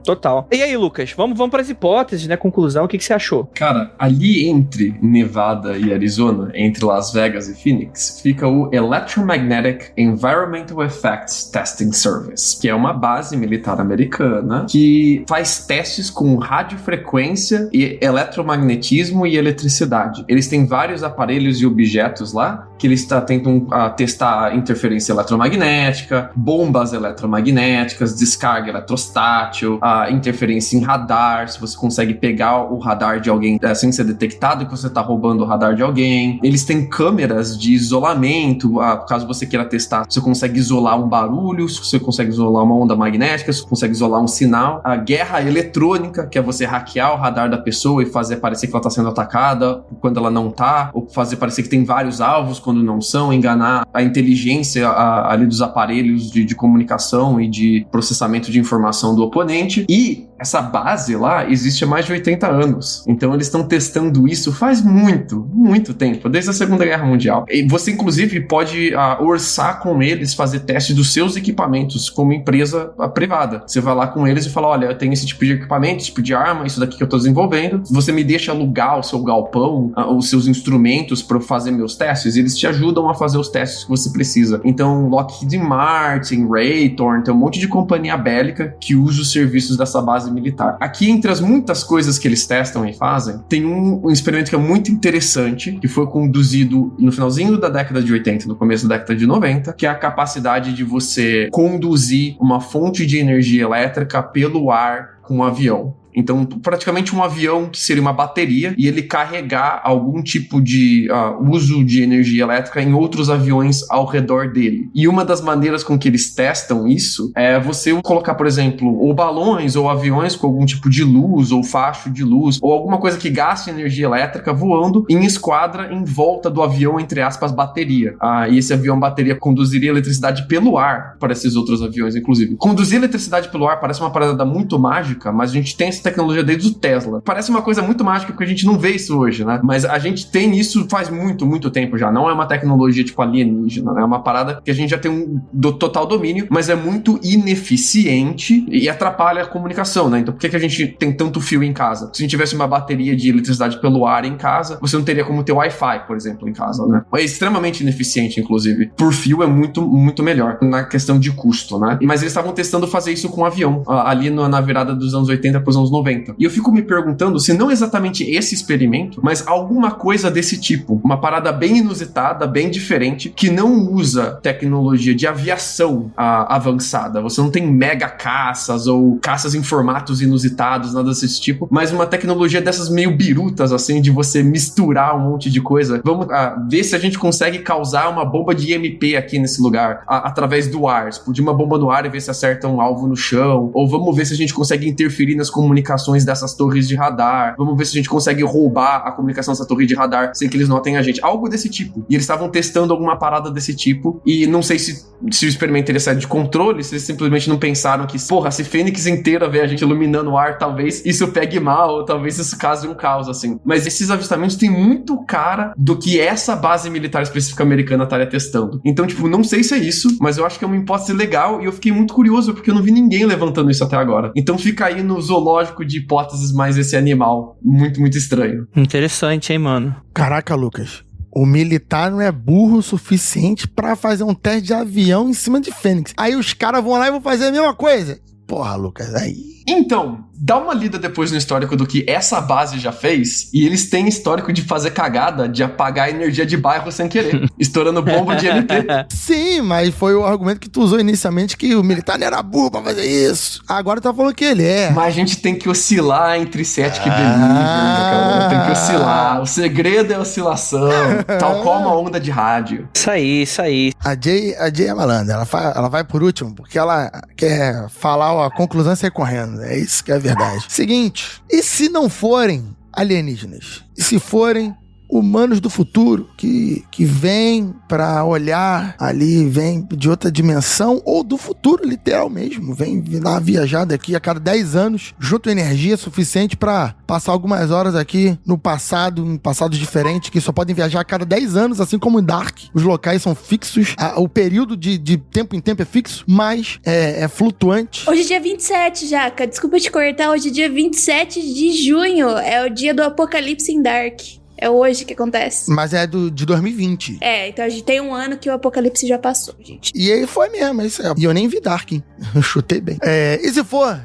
A: Total. E aí, Lucas, vamos para as hipóteses, né? Conclusão, o que você achou?
E: Cara, ali entre Nevada e Arizona, entre Las Vegas e Phoenix, fica o Electromagnetic Environmental Effects Testing Service, que é uma base militar americana que faz testes com radiofrequência e eletromagnetismo e eletricidade. Eles têm vários aparelhos e objetos lá que eles tentam testar interferência eletromagnética, bombas eletromagnéticas, descarga eletrostátil, interferência em radar, se você consegue pegar o radar de alguém sem ser detectado que você está roubando o radar de alguém. Eles têm câmeras de isolamento, caso você queira testar, você consegue isolar um barulho, se você consegue isolar uma onda magnética, você consegue isolar um sinal. A guerra eletrônica, que é você hackear o radar da pessoa e fazer parecer que ela está sendo atacada quando ela não está, ou fazer parecer que tem vários alvos quando não são, enganar a inteligência ali dos aparelhos de comunicação e de processamento de informação do oponente. E essa base lá existe há mais de 80 anos. Então eles estão testando isso faz muito tempo, desde a Segunda Guerra Mundial. E você, inclusive, pode orçar com eles fazer teste dos seus equipamentos como empresa privada. Você vai lá com eles e fala, olha, eu tenho esse tipo de equipamento, esse tipo de arma, isso daqui que eu tô desenvolvendo. Você me deixa alugar o seu galpão, os seus instrumentos para eu fazer meus testes, e eles te ajudam a fazer os testes que você precisa. Então, Lockheed Martin, Raytheon, tem um monte de companhia bélica que usa os serviços dessa base militar. Aqui, entre as muitas coisas que eles testam e fazem, tem um experimento que é muito interessante, que foi conduzido no finalzinho da década de 80, no começo da década de 90, que é a capacidade de você conduzir uma fonte de energia elétrica pelo ar com um avião. Então, praticamente um avião que seria uma bateria e ele carregar algum tipo de uso de energia elétrica em outros aviões ao redor dele. E uma das maneiras com que eles testam isso é você colocar, por exemplo, ou balões ou aviões com algum tipo de luz ou facho de luz ou alguma coisa que gaste energia elétrica voando em esquadra em volta do avião, entre aspas, bateria. E esse avião bateria conduziria eletricidade pelo ar para esses outros aviões, inclusive. Conduzir eletricidade pelo ar parece uma parada muito mágica, mas a gente tem essa tecnologia desde o Tesla. Parece uma coisa muito mágica porque a gente não vê isso hoje, né? Mas a gente tem isso faz muito tempo já. Não é uma tecnologia tipo alienígena, né? É uma parada que a gente já tem um total domínio, mas é muito ineficiente e atrapalha a comunicação, né? Então por que a gente tem tanto fio em casa? Se a gente tivesse uma bateria de eletricidade pelo ar em casa, você não teria como ter Wi-Fi, por exemplo, em casa, né? É extremamente ineficiente, inclusive. Por fio é muito melhor na questão de custo, né? Mas eles estavam testando fazer isso com um avião, ali na virada dos anos 80 para os anos 90. E eu fico me perguntando se não exatamente esse experimento, mas alguma coisa desse tipo, uma parada bem inusitada, bem diferente, que não usa tecnologia de aviação avançada. Você não tem mega caças ou caças em formatos inusitados, nada desse tipo, mas uma tecnologia dessas meio birutas, assim, de você misturar um monte de coisa. Vamos ver se a gente consegue causar uma bomba de IMP aqui nesse lugar, através do ar. Explodir uma bomba no ar e ver se acerta um alvo no chão, ou vamos ver se a gente consegue interferir nas comunicações dessas torres de radar, vamos ver se a gente consegue roubar a comunicação dessa torre de radar sem que eles notem a gente, algo desse tipo. E eles estavam testando alguma parada desse tipo, e não sei se o experimento teria saído de controle, se eles simplesmente não pensaram que, porra, se Fênix inteira vê a gente iluminando o ar, talvez isso pegue mal, ou talvez isso cause um caos, assim. Mas esses avistamentos têm muito cara do que essa base militar específica americana estaria testando. Então, tipo, não sei se é isso, mas eu acho que é uma hipótese legal, e eu fiquei muito curioso, porque eu não vi ninguém levantando isso até agora. Então fica aí no zoológico de hipóteses, mais esse animal muito estranho.
A: Interessante, hein, mano?
C: Caraca, Lucas. O militar não é burro o suficiente pra fazer um teste de avião em cima de Fênix. Aí os caras vão lá e vão fazer a mesma coisa. Porra, Lucas, aí...
E: Então, dá uma lida depois no histórico do que essa base já fez, e eles têm histórico de fazer cagada, de apagar a energia de bairro sem querer, estourando bomba de LT.
C: Sim, mas foi o argumento que tu usou inicialmente, que o militar não era burro pra fazer isso. Agora tá falando que ele é.
E: Mas a gente tem que oscilar entre cético e believer, cara. Tem que oscilar. O segredo é a oscilação, tal como a onda de rádio.
A: Isso aí.
C: A Jay é malandra, ela vai por último, porque ela quer falar a conclusão e sair correndo. É isso que é a verdade. Seguinte, e se não forem alienígenas? E se forem humanos do futuro que vêm pra olhar ali, vêm de outra dimensão ou do futuro, literal mesmo, vem dar uma viajada aqui a cada 10 anos, junto energia suficiente pra passar algumas horas aqui no passado, em passados diferentes, que só podem viajar a cada 10 anos, assim como em Dark. Os locais são fixos, o período de tempo em tempo é fixo, mas é flutuante.
F: Hoje é dia 27, Jaca, desculpa te cortar, hoje é dia 27 de junho, é o dia do apocalipse em Dark. É hoje que acontece.
C: Mas é de 2020.
F: Então a gente tem um ano que o apocalipse já passou, gente.
C: E aí foi mesmo, isso é. E eu nem vi Dark, hein? Eu chutei bem. E se for,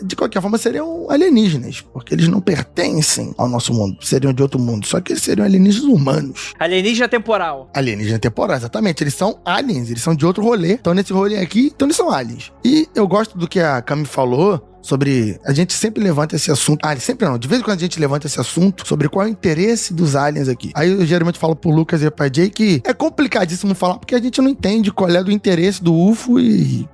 C: de qualquer forma, seriam alienígenas, porque eles não pertencem ao nosso mundo, seriam de outro mundo, só que eles seriam alienígenas humanos.
A: Alienígena temporal.
C: Alienígena temporal, exatamente. Eles são aliens, eles são de outro rolê. Então, nesse rolê aqui, então eles são aliens. E eu gosto do que a Cami falou sobre... A gente sempre levanta esse assunto... sempre não. De vez em quando a gente levanta esse assunto sobre qual é o interesse dos aliens aqui. Aí eu geralmente falo pro Lucas e pra Jay que é complicadíssimo falar porque a gente não entende qual é do interesse do UFO e,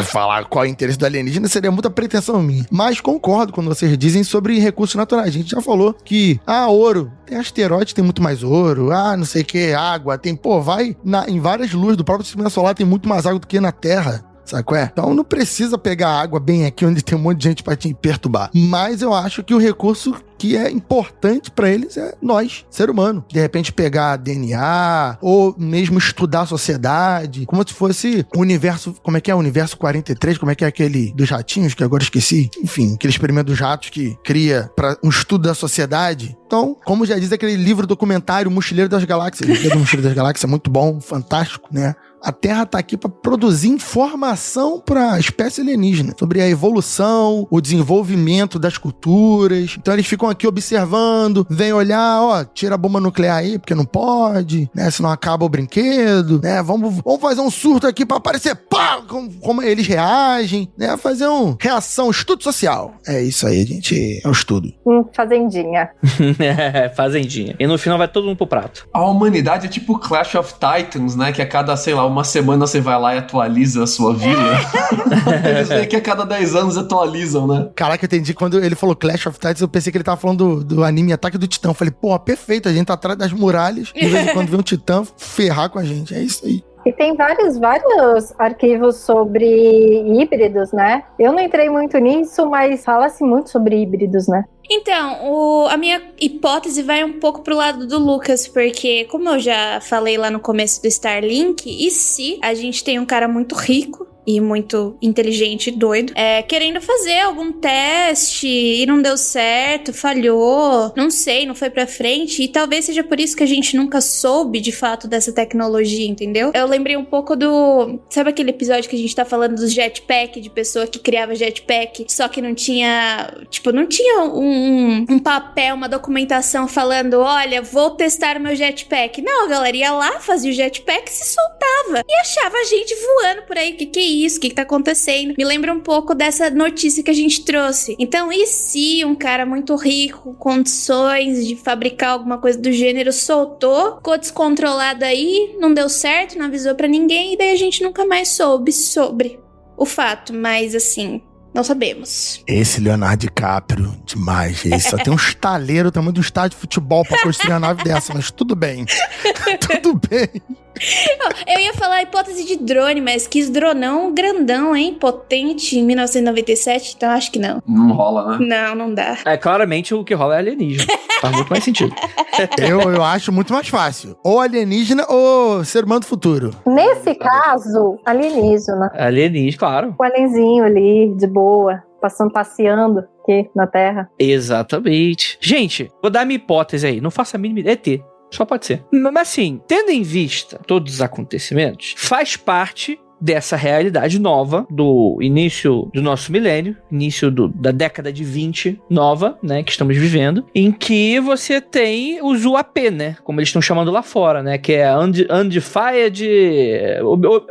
C: falar qual é o interesse do alienígena seria muita pretensão minha. Mas concordo quando vocês dizem sobre recursos naturais. A gente já falou que, ouro, tem asteroide, tem muito mais ouro, não sei o que, água, tem, vai em várias luzes do próprio sistema solar tem muito mais água do que na Terra. Sabe qual é? Então não precisa pegar água bem aqui onde tem um monte de gente pra te perturbar. Mas eu acho que o recurso que é importante pra eles é nós, ser humano. De repente pegar DNA ou mesmo estudar a sociedade, como se fosse o universo, como é que é? O universo 43, como é que é aquele dos ratinhos, que agora esqueci? Enfim, aquele experimento dos ratos que cria pra um estudo da sociedade. Então, como já diz aquele livro documentário Mochileiro das Galáxias, o livro do Mochileiro das Galáxias é muito bom, fantástico, né? A Terra tá aqui para produzir informação para a espécie alienígena sobre a evolução, o desenvolvimento das culturas. Então eles ficam aqui observando, vêm olhar, tira a bomba nuclear aí, porque não pode, né? Senão acaba o brinquedo, né? Vamos fazer um surto aqui para aparecer, pá! Como eles reagem, né? Fazer reação, estudo social. É isso aí, gente, é um estudo.
G: Fazendinha.
A: Fazendinha. E no final vai todo mundo pro prato.
E: A humanidade é tipo Clash of Titans, né? Que a cada, sei lá, uma semana você vai lá e atualiza a sua vila. Eles veem que a cada 10 anos atualizam, né?
C: Caraca, eu entendi. Quando ele falou Clash of Titans, eu pensei que ele tava falando do anime Ataque do Titã. Eu falei, perfeito, a gente tá atrás das muralhas. De vez em quando vem um titã ferrar com a gente. É isso aí.
G: E tem vários arquivos sobre híbridos, né? Eu não entrei muito nisso, mas fala-se muito sobre híbridos, né?
F: Então, a minha hipótese vai um pouco pro lado do Lucas, porque como eu já falei lá no começo do Starlink, e se a gente tem um cara muito rico e muito inteligente e doido, querendo fazer algum teste e não deu certo, falhou, não sei, não foi pra frente, e talvez seja por isso que a gente nunca soube de fato dessa tecnologia, entendeu? Eu lembrei um pouco sabe aquele episódio que a gente tá falando dos jetpack, de pessoa que criava jetpack, só que não tinha um papel, uma documentação falando, olha, vou testar o meu jetpack. Não, a galera ia lá, fazia o jetpack, se soltava e achava a gente voando por aí. Que é isso? O que tá acontecendo? Me lembra um pouco dessa notícia que a gente trouxe. Então, e se um cara muito rico, com condições de fabricar alguma coisa do gênero, soltou, ficou descontrolado aí, não deu certo, não avisou pra ninguém, e daí a gente nunca mais soube sobre o fato, mas assim, não sabemos.
C: Esse Leonardo DiCaprio, demais. Ele só tem um estaleiro, tamanho de um estádio de futebol pra construir uma nave dessa, mas tudo bem. Tudo bem.
F: Eu ia falar a hipótese de drone, mas quis dronão grandão, hein? Potente, em 1997, então acho que não.
E: Não rola, né?
F: Não dá.
A: Claramente o que rola é alienígena. Faz muito mais sentido.
C: Eu acho muito mais fácil. Ou alienígena ou ser humano do futuro.
G: Nesse caso, alienígena.
A: Alienígena, claro.
G: O alienzinho ali, de boa, passeando aqui na Terra.
A: Exatamente. Gente, vou dar minha hipótese aí. Não faça a mínima ideia. Só pode ser. Mas assim, tendo em vista todos os acontecimentos, faz parte dessa realidade nova do início do nosso milênio, início da década de 20 nova, né, que estamos vivendo, em que você tem os UAP, né, como eles estão chamando lá fora, né, que é Undefined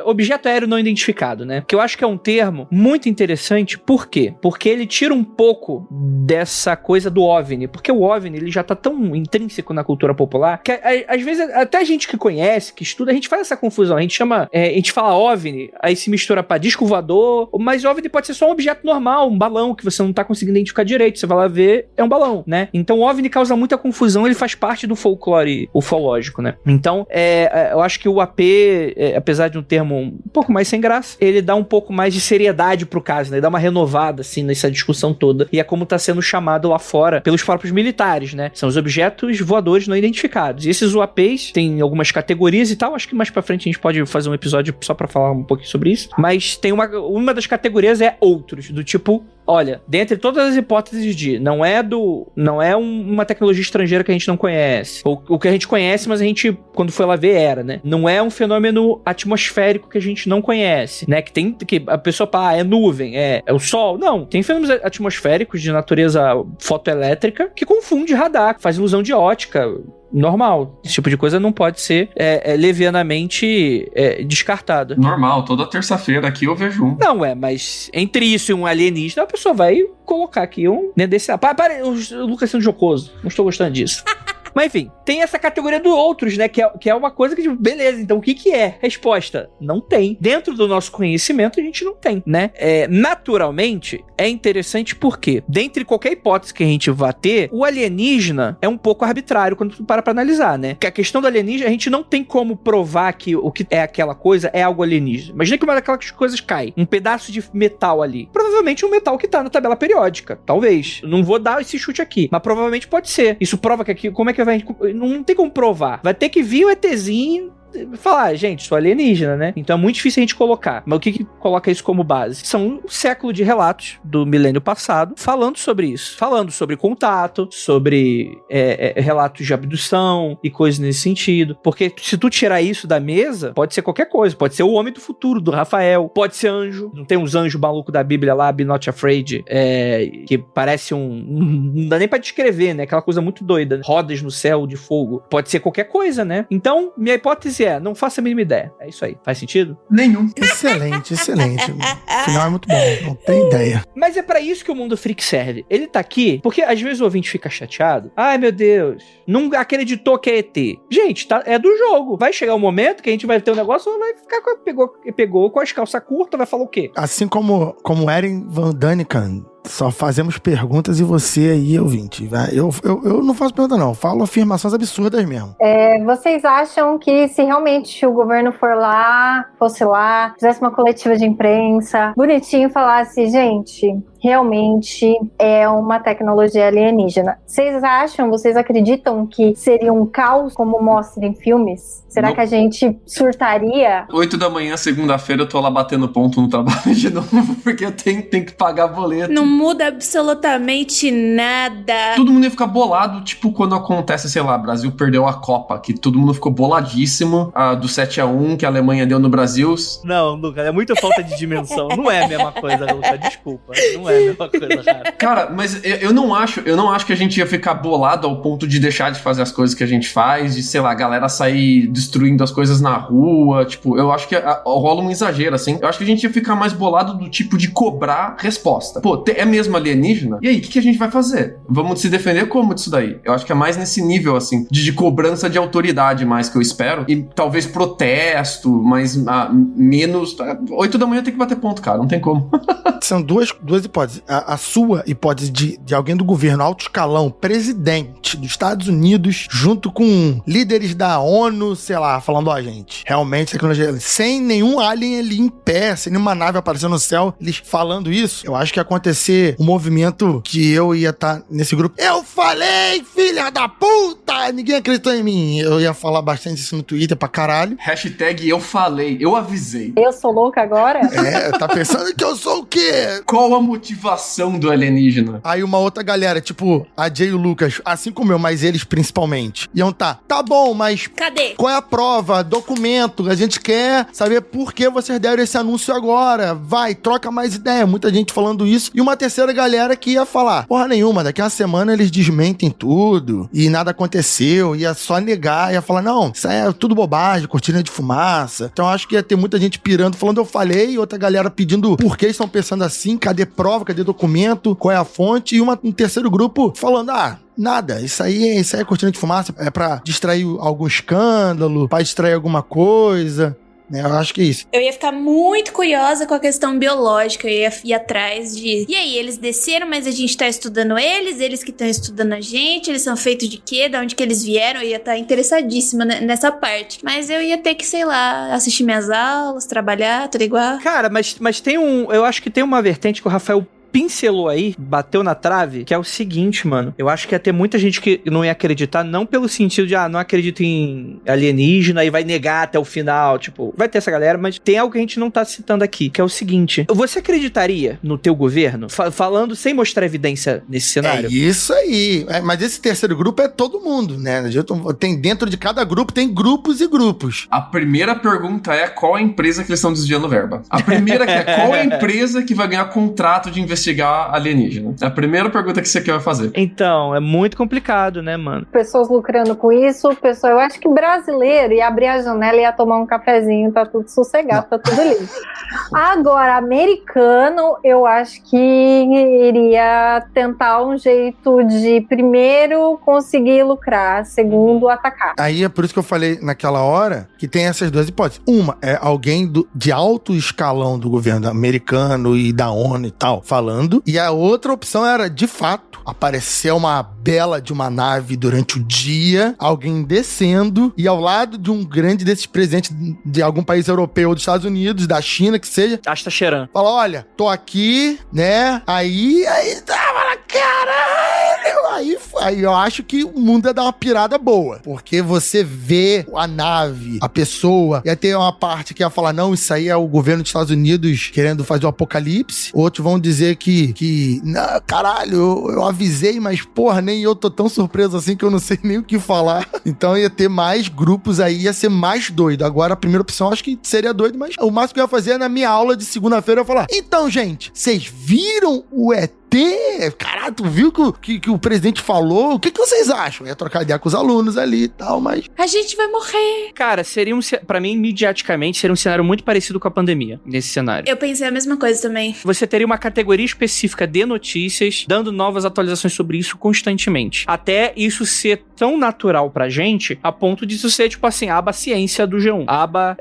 A: Objeto Aéreo Não Identificado, né, que eu acho que é um termo muito interessante. Por quê? Porque ele tira um pouco dessa coisa do OVNI, porque o OVNI ele já tá tão intrínseco na cultura popular que às vezes até a gente que conhece, que estuda, a gente faz essa confusão, a gente fala OVNI, aí se mistura pra disco voador, mas OVNI pode ser só um objeto normal, um balão que você não tá conseguindo identificar direito, você vai lá ver, é um balão, né? Então o OVNI causa muita confusão, ele faz parte do folclore ufológico, né? Então, eu acho que o AP, apesar de um termo um pouco mais sem graça, ele dá um pouco mais de seriedade pro caso, né? Ele dá uma renovada, assim, nessa discussão toda, e é como tá sendo chamado lá fora pelos próprios militares, né? São os objetos voadores não identificados. E esses UAPs tem algumas categorias e tal, acho que mais pra frente a gente pode fazer um episódio só pra falar um pouquinho sobre isso, mas tem uma das categorias é outros, do tipo, olha, dentre todas as hipóteses de não é uma tecnologia estrangeira que a gente não conhece, ou o que a gente conhece, mas a gente, quando foi lá ver, era, né? Não é um fenômeno atmosférico que a gente não conhece, né? Que a pessoa fala, é nuvem, é o sol. Não, tem fenômenos atmosféricos de natureza fotoelétrica que confunde radar, faz ilusão de ótica. Normal. Esse tipo de coisa não pode ser levianamente descartada.
E: Normal, toda terça-feira aqui eu vejo um.
A: Não, mas entre isso e um alienígena, a pessoa vai colocar aqui um dentro desse... Para, o Lucas sendo jocoso. Não estou gostando disso. Mas enfim, tem essa categoria do outros, né? Que é uma coisa que, tipo, beleza, então o que é? Resposta, não tem. Dentro do nosso conhecimento, a gente não tem, né? Naturalmente, é interessante porque, dentre qualquer hipótese que a gente vá ter, o alienígena é um pouco arbitrário quando tu para pra analisar, né? Que a questão do alienígena, a gente não tem como provar que o que é aquela coisa é algo alienígena. Imagina que uma daquelas coisas cai, um pedaço de metal ali. Provavelmente um metal que tá na tabela periódica, talvez. Não vou dar esse chute aqui, mas provavelmente pode ser. Isso prova que aqui, como é que não tem como provar. Vai ter que vir o ETzinho falar, gente, sou alienígena, né? Então é muito difícil a gente colocar. Mas o que coloca isso como base? São um século de relatos do milênio passado falando sobre isso. Falando sobre contato, sobre relatos de abdução e coisas nesse sentido. Porque se tu tirar isso da mesa, pode ser qualquer coisa. Pode ser o homem do futuro, do Rafael. Pode ser anjo. Não tem uns anjos malucos da Bíblia lá, Be Not Afraid, que parece não dá nem pra descrever, né? Aquela coisa muito doida. Rodas no céu de fogo. Pode ser qualquer coisa, né? Então, minha hipótese não faça a mínima ideia. É isso aí. Faz sentido?
E: Nenhum.
C: Excelente, excelente. O final é muito bom. Não tem ideia.
A: Mas é pra isso que o Mundo Freak serve. Ele tá aqui porque às vezes o ouvinte fica chateado. Ai, meu Deus. Não acreditou que é ET. Gente, é do jogo. Vai chegar um momento que a gente vai ter um negócio vai ficar pegou com as calças curtas, vai falar o quê?
C: Assim como Erin Van Daniken. Só fazemos perguntas e você aí, ouvinte. Eu não faço pergunta, não. Falo afirmações absurdas mesmo.
G: Vocês acham que se realmente o governo fosse lá, fizesse uma coletiva de imprensa, bonitinho, falasse, gente, realmente é uma tecnologia alienígena. Vocês acreditam que seria um caos como mostra em filmes? Será que a gente surtaria?
E: 8 da manhã, segunda-feira, eu tô lá batendo ponto no trabalho de novo, porque eu tenho que pagar boleto.
F: Não muda absolutamente nada.
E: Todo mundo ia ficar bolado, tipo quando acontece, sei lá, Brasil perdeu a Copa, que todo mundo ficou boladíssimo, do 7-1 que a Alemanha deu no Brasil.
A: Não, Lucas, é muita falta de dimensão. Não é a mesma coisa, Lucas, desculpa. Não é a mesma coisa, cara.
E: Cara, mas eu não acho que a gente ia ficar bolado ao ponto de deixar de fazer as coisas que a gente faz, de, sei lá, a galera sair destruindo as coisas na rua, tipo, eu acho que rola um exagero, assim. Eu acho que a gente ia ficar mais bolado do tipo de cobrar resposta. Pô, é mesmo alienígena? E aí, o que a gente vai fazer? Vamos se defender como disso daí? Eu acho que é mais nesse nível, assim, de cobrança de autoridade mais que eu espero, e talvez protesto, mas menos... 8 da manhã tem que bater ponto, cara, não tem como.
C: São duas hipóteses. A sua hipótese de alguém do governo, alto escalão, presidente dos Estados Unidos, junto com líderes da ONU, sei lá, falando, gente, realmente tecnologia, sem nenhum alien ali em pé, sem nenhuma nave aparecendo no céu, eles falando isso, eu acho que ia acontecer um movimento que eu ia estar nesse grupo. Eu falei, filha da puta! Ninguém acreditou em mim. Eu ia falar bastante isso no Twitter pra caralho.
E: Hashtag eu falei, eu avisei.
G: Eu sou louca agora?
C: Tá pensando que eu sou o quê?
E: Qual a motivo motivação do alienígena?
C: Aí uma outra galera, tipo a Jay e o Lucas, assim como eu, mas eles principalmente, iam tá bom, mas
F: Cadê?
C: qual é a prova? Documento, a gente quer saber por que vocês deram esse anúncio agora. Vai, troca mais ideia. Muita gente falando isso. E uma terceira galera que ia falar, porra nenhuma, daqui a uma semana eles desmentem tudo e nada aconteceu, ia só negar, ia falar, não, isso aí é tudo bobagem, cortina de fumaça. Então acho que ia ter muita gente pirando, falando, eu falei, e outra galera pedindo por que estão pensando assim, cadê prova, cadê documento, qual é a fonte, e um terceiro grupo falando, nada, isso aí é cortina de fumaça, é pra distrair algum escândalo, pra distrair alguma coisa. Eu acho que é isso.
F: Eu ia ficar muito curiosa com a questão biológica. Eu ia ir atrás de... E aí, eles desceram, mas a gente tá estudando eles que estão estudando a gente, eles são feitos de quê? Da onde que eles vieram? Eu ia estar interessadíssima nessa parte. Mas eu ia ter que, sei lá, assistir minhas aulas, trabalhar, tudo igual.
A: Cara, mas tem eu acho que tem uma vertente que o Rafael pincelou aí, bateu na trave, que é o seguinte, mano. Eu acho que ia ter muita gente que não ia acreditar, não pelo sentido de, não acredito em alienígena e vai negar até o final, tipo, vai ter essa galera, mas tem algo que a gente não tá citando aqui, que é o seguinte. Você acreditaria no teu governo, falando sem mostrar evidência nesse cenário?
C: É isso aí. Mas esse terceiro grupo é todo mundo, né? Tem dentro de cada grupo, tem grupos e grupos.
E: A primeira pergunta é qual a empresa que eles estão desviando verba. A primeira que é qual é a empresa que vai ganhar contrato de investigar alienígena. É a primeira pergunta que você quer fazer.
A: Então, é muito complicado, né, mano?
G: Pessoas lucrando com isso, eu acho que brasileiro ia abrir a janela e ia tomar um cafezinho, tá tudo sossegado, tá tudo lindo. Agora, americano, eu acho que iria tentar um jeito de, primeiro, conseguir lucrar, segundo, atacar.
C: Aí é por isso que eu falei naquela hora que tem essas duas hipóteses. Uma é alguém de alto escalão do governo americano e da ONU e tal, falando. E a outra opção era, de fato, aparecer uma bela de uma nave durante o dia, alguém descendo, e ao lado de um grande desses presidentes de algum país europeu, dos Estados Unidos, da China, que seja.
A: Asta Cheran.
C: Fala, olha, tô aqui, né? Aí tava na caralho! Aí eu acho que o mundo ia dar uma pirada boa. Porque você vê a nave, a pessoa, ia ter uma parte que ia falar, não, isso aí é o governo dos Estados Unidos querendo fazer o apocalipse. Outros vão dizer que não, caralho, eu avisei, mas porra, nem eu tô tão surpreso assim que eu não sei nem o que falar. Então ia ter mais grupos aí, ia ser mais doido. Agora a primeira opção acho que seria doido, mas o máximo que eu ia fazer é na minha aula de segunda-feira eu ia falar, então gente, vocês viram o ET? Caralho, tu viu que o presidente falou? O que vocês acham? Eu ia trocar ideia com os alunos ali e tal, mas...
F: A gente vai morrer.
A: Cara, pra mim, midiaticamente, seria um cenário muito parecido com a pandemia, nesse cenário.
F: Eu pensei a mesma coisa também.
A: Você teria uma categoria específica de notícias, dando novas atualizações sobre isso constantemente. Até isso ser tão natural pra gente, a ponto de isso ser, tipo assim, a aba ciência do G1, a aba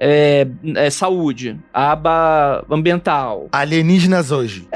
A: saúde, a aba ambiental.
C: Alienígenas hoje.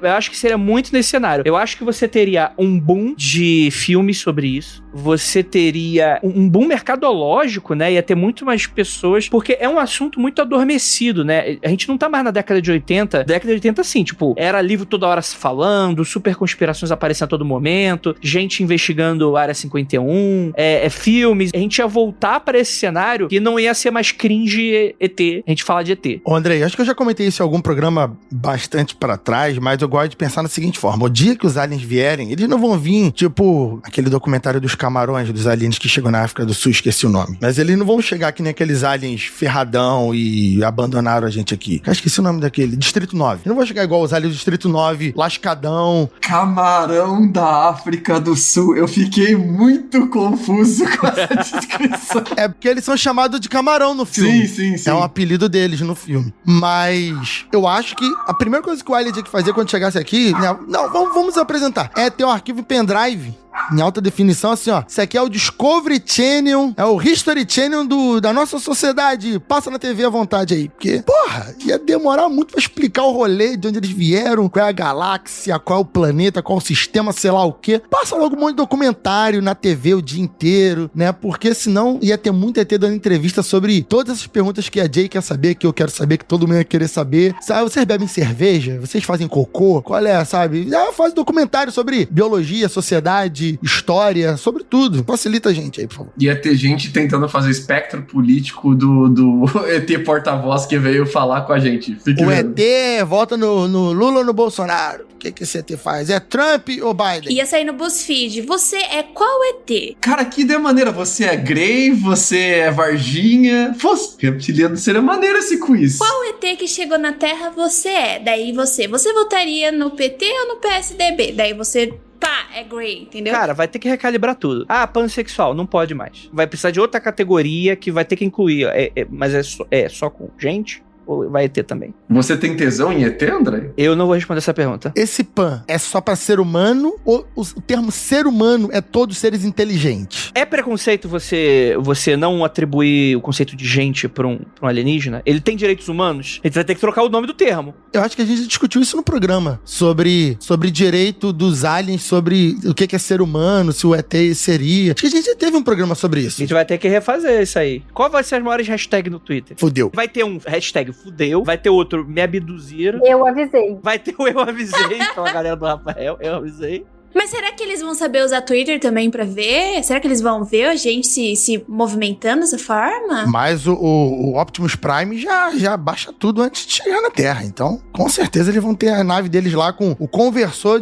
A: Eu acho que seria muito nesse cenário. Eu acho que você teria um boom de filmes sobre isso. Você teria um boom mercadológico, né? Ia ter muito mais pessoas, porque é um assunto muito adormecido, né? A gente não tá mais na década de 80. Década de 80, sim, tipo, era livro toda hora se falando, super conspirações aparecendo a todo momento, gente investigando Área 51, filmes. A gente ia voltar para esse cenário que não ia ser mais cringe ET. A gente fala de ET.
C: Ô, Andrei, acho que eu já comentei isso em algum programa bastante pra trás, mas eu gosto de pensar na seguinte forma, o dia que os aliens vierem, eles não vão vir, tipo, aquele documentário dos camarões, dos aliens que chegam na África do Sul, esqueci o nome, mas eles não vão chegar que nem aqueles aliens ferradão e abandonaram a gente aqui. Eu esqueci o nome daquele, Distrito 9. Eles não vão chegar igual os aliens do Distrito 9, lascadão.
E: Camarão da África do Sul. Eu fiquei muito confuso com essa descrição.
C: É porque eles são chamados de camarão no filme.
E: Sim.
C: É um apelido deles no filme. Mas eu acho que a primeira coisa que o alien tinha que fazer quando chegasse aqui, né, vamos apresentar. É ter um arquivo pendrive em alta definição, assim, ó. Isso aqui é o Discovery Channel, é o History Channel da nossa sociedade. Passa na TV à vontade aí. Porque, porra, ia demorar muito pra explicar o rolê de onde eles vieram, qual é a galáxia, qual é o planeta, qual é o sistema, sei lá o quê. Passa logo um monte de documentário na TV o dia inteiro, né? Porque senão ia ter muito ET dando entrevista sobre todas essas perguntas que a Jay quer saber, que eu quero saber, que todo mundo ia querer saber. Sabe, vocês bebem cerveja? Vocês fazem cocô? Qual é, sabe? Faz documentário sobre biologia, sociedade, história, sobre tudo. Facilita a gente aí, por favor.
E: Ia ter gente tentando fazer espectro político do ET porta-voz que veio falar com a gente. Fique
C: O
E: vendo.
C: ET vota no Lula ou no Bolsonaro? O que esse ET faz? É Trump ou Biden?
F: Ia sair no BuzzFeed. Você é qual ET?
E: Cara, que ideia maneira. Você é Grey, você é Varginha. Pô, reptiliano seria maneiro esse quiz.
F: Qual ET que chegou na Terra você é? Daí você votaria no PT ou no PSDB? Daí você... Pá, é Grey, entendeu?
A: Cara, vai ter que recalibrar tudo. Ah, pansexual, não pode mais. Vai precisar de outra categoria que vai ter que incluir. Mas é só com gente? Ou vai ter também?
E: Você tem tesão em ET, André?
A: Eu não vou responder essa pergunta.
C: Esse pan é só pra ser humano ou o termo ser humano é todos seres inteligentes?
A: É preconceito você não atribuir o conceito de gente pra um alienígena? Ele tem direitos humanos? Ele vai ter que trocar o nome do termo.
C: Eu acho que a gente discutiu isso no programa, sobre direito dos aliens, sobre o que é ser humano, se o ET seria. Acho que a gente já teve um programa sobre
A: A
C: isso.
A: gente vai ter que refazer isso aí. Qual vai ser as maiores hashtags no Twitter?
C: Fudeu.
A: Vai ter um hashtag fudeu, vai ter outro me abduziram,
G: Eu avisei.
A: vai ter o eu avisei, então a galera do Rafael, eu avisei.
F: Mas será que eles vão saber usar Twitter também pra ver? Será que eles vão ver a gente se movimentando dessa forma?
C: Mas o Optimus Prime já baixa tudo antes de chegar na Terra. Então, com certeza, eles vão ter a nave deles lá com o conversor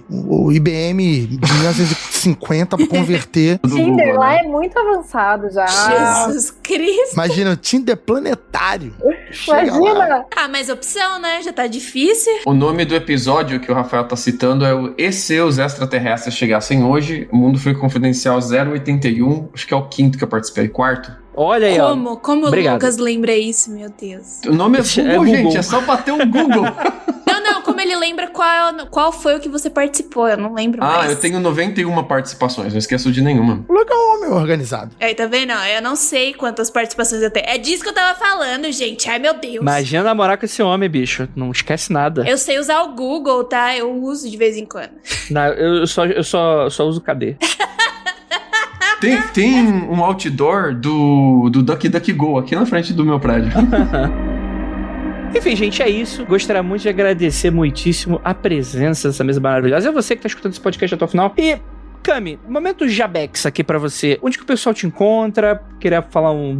C: o IBM de 1950 pra converter.
G: O Tinder lá é muito avançado já.
F: Jesus Cristo.
C: Imagina, o Tinder planetário. Chega lá.
G: Imagina.
F: Ah, mas opção, né? Já tá difícil.
E: O nome do episódio que o Rafael tá citando é o E se os extraterrestres chegassem hoje, o Mundo Foi Confidencial 081, acho que é o 5º que eu participei, 4º.
A: Olha aí, ó.
F: Como o
A: Obrigado.
F: Lucas lembra isso, meu Deus.
E: O nome é Google,
A: Google.
E: gente, é só bater um Google.
F: Não, como ele lembra qual foi o que você participou, eu não lembro mais.
E: Eu tenho 91 participações, não esqueço de nenhuma.
C: O Lucas é um homem organizado.
F: Aí, tá vendo? Eu não sei quantas participações eu tenho. É disso que eu tava falando, gente. Ai, meu Deus.
A: Imagina namorar com esse homem, bicho. Não esquece nada.
F: Eu sei usar o Google, tá? Eu uso de vez em quando.
A: Não, eu só uso KD.
E: Tem um outdoor do DuckDuckGo aqui na frente do meu prédio.
A: Enfim, gente, é isso. Gostaria muito de agradecer muitíssimo a presença dessa mesa maravilhosa. É você que tá escutando esse podcast até o final. E, Cami, momento Jabex aqui pra você. Onde que o pessoal te encontra? Queria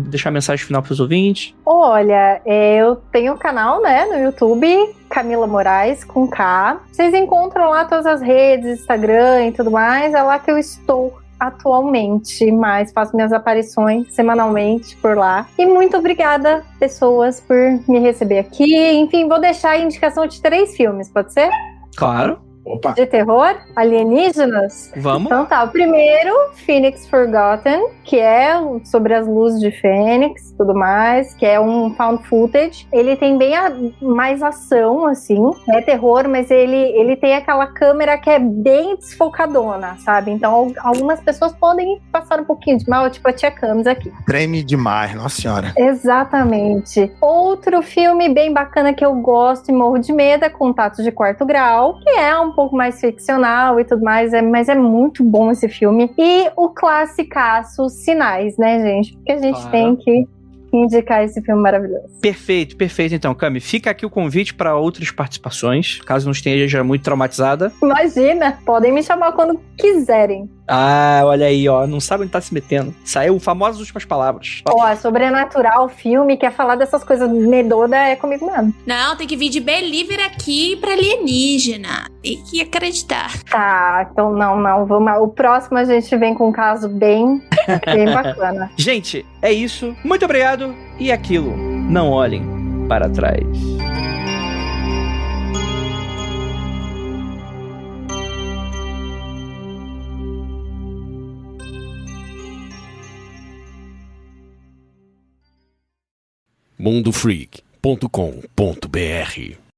A: deixar uma mensagem final pros ouvintes.
G: Olha, eu tenho um canal, né, no YouTube, Camila Moraes, com K. Vocês encontram lá todas as redes, Instagram e tudo mais. É lá que eu estou atualmente, mas faço minhas aparições semanalmente por lá. E muito obrigada, pessoas, por me receber aqui. Enfim, vou deixar a indicação de 3 filmes, pode ser?
A: Claro.
C: Opa.
G: De terror, alienígenas.
A: Vamos.
G: Então tá, o primeiro, Phoenix Forgotten, que é sobre as luzes de Fênix, tudo mais, que é um found footage. Ele tem bem mais ação, assim, é terror, mas ele tem aquela câmera que é bem desfocadona, sabe? Então algumas pessoas podem passar um pouquinho de mal, tipo a tia Camis aqui.
C: Treme demais, nossa senhora.
G: Exatamente. Outro filme bem bacana que eu gosto e morro de medo é Contatos de Quarto Grau, que é um pouco mais ficcional e tudo mais, mas é muito bom esse filme. E o classicaço Sinais, né, gente? Porque a gente tem que indicar esse filme maravilhoso.
A: Perfeito. Então, Cami, fica aqui o convite para outras participações, caso não esteja muito traumatizada.
G: Imagina, podem me chamar quando quiserem.
A: Ah, olha aí, ó, não sabe onde tá se metendo. Saiu famosas últimas palavras.
G: Ó, Sobrenatural, filme, quer falar dessas coisas medodas, é comigo mesmo.
F: Não, tem que vir de Believer aqui pra alienígena. Tem que acreditar.
G: Tá, então não, vamos. O próximo a gente vem com um caso bem bacana.
A: Gente, é isso. Muito obrigado. E aquilo, não olhem para trás.
B: mundofreak.com.br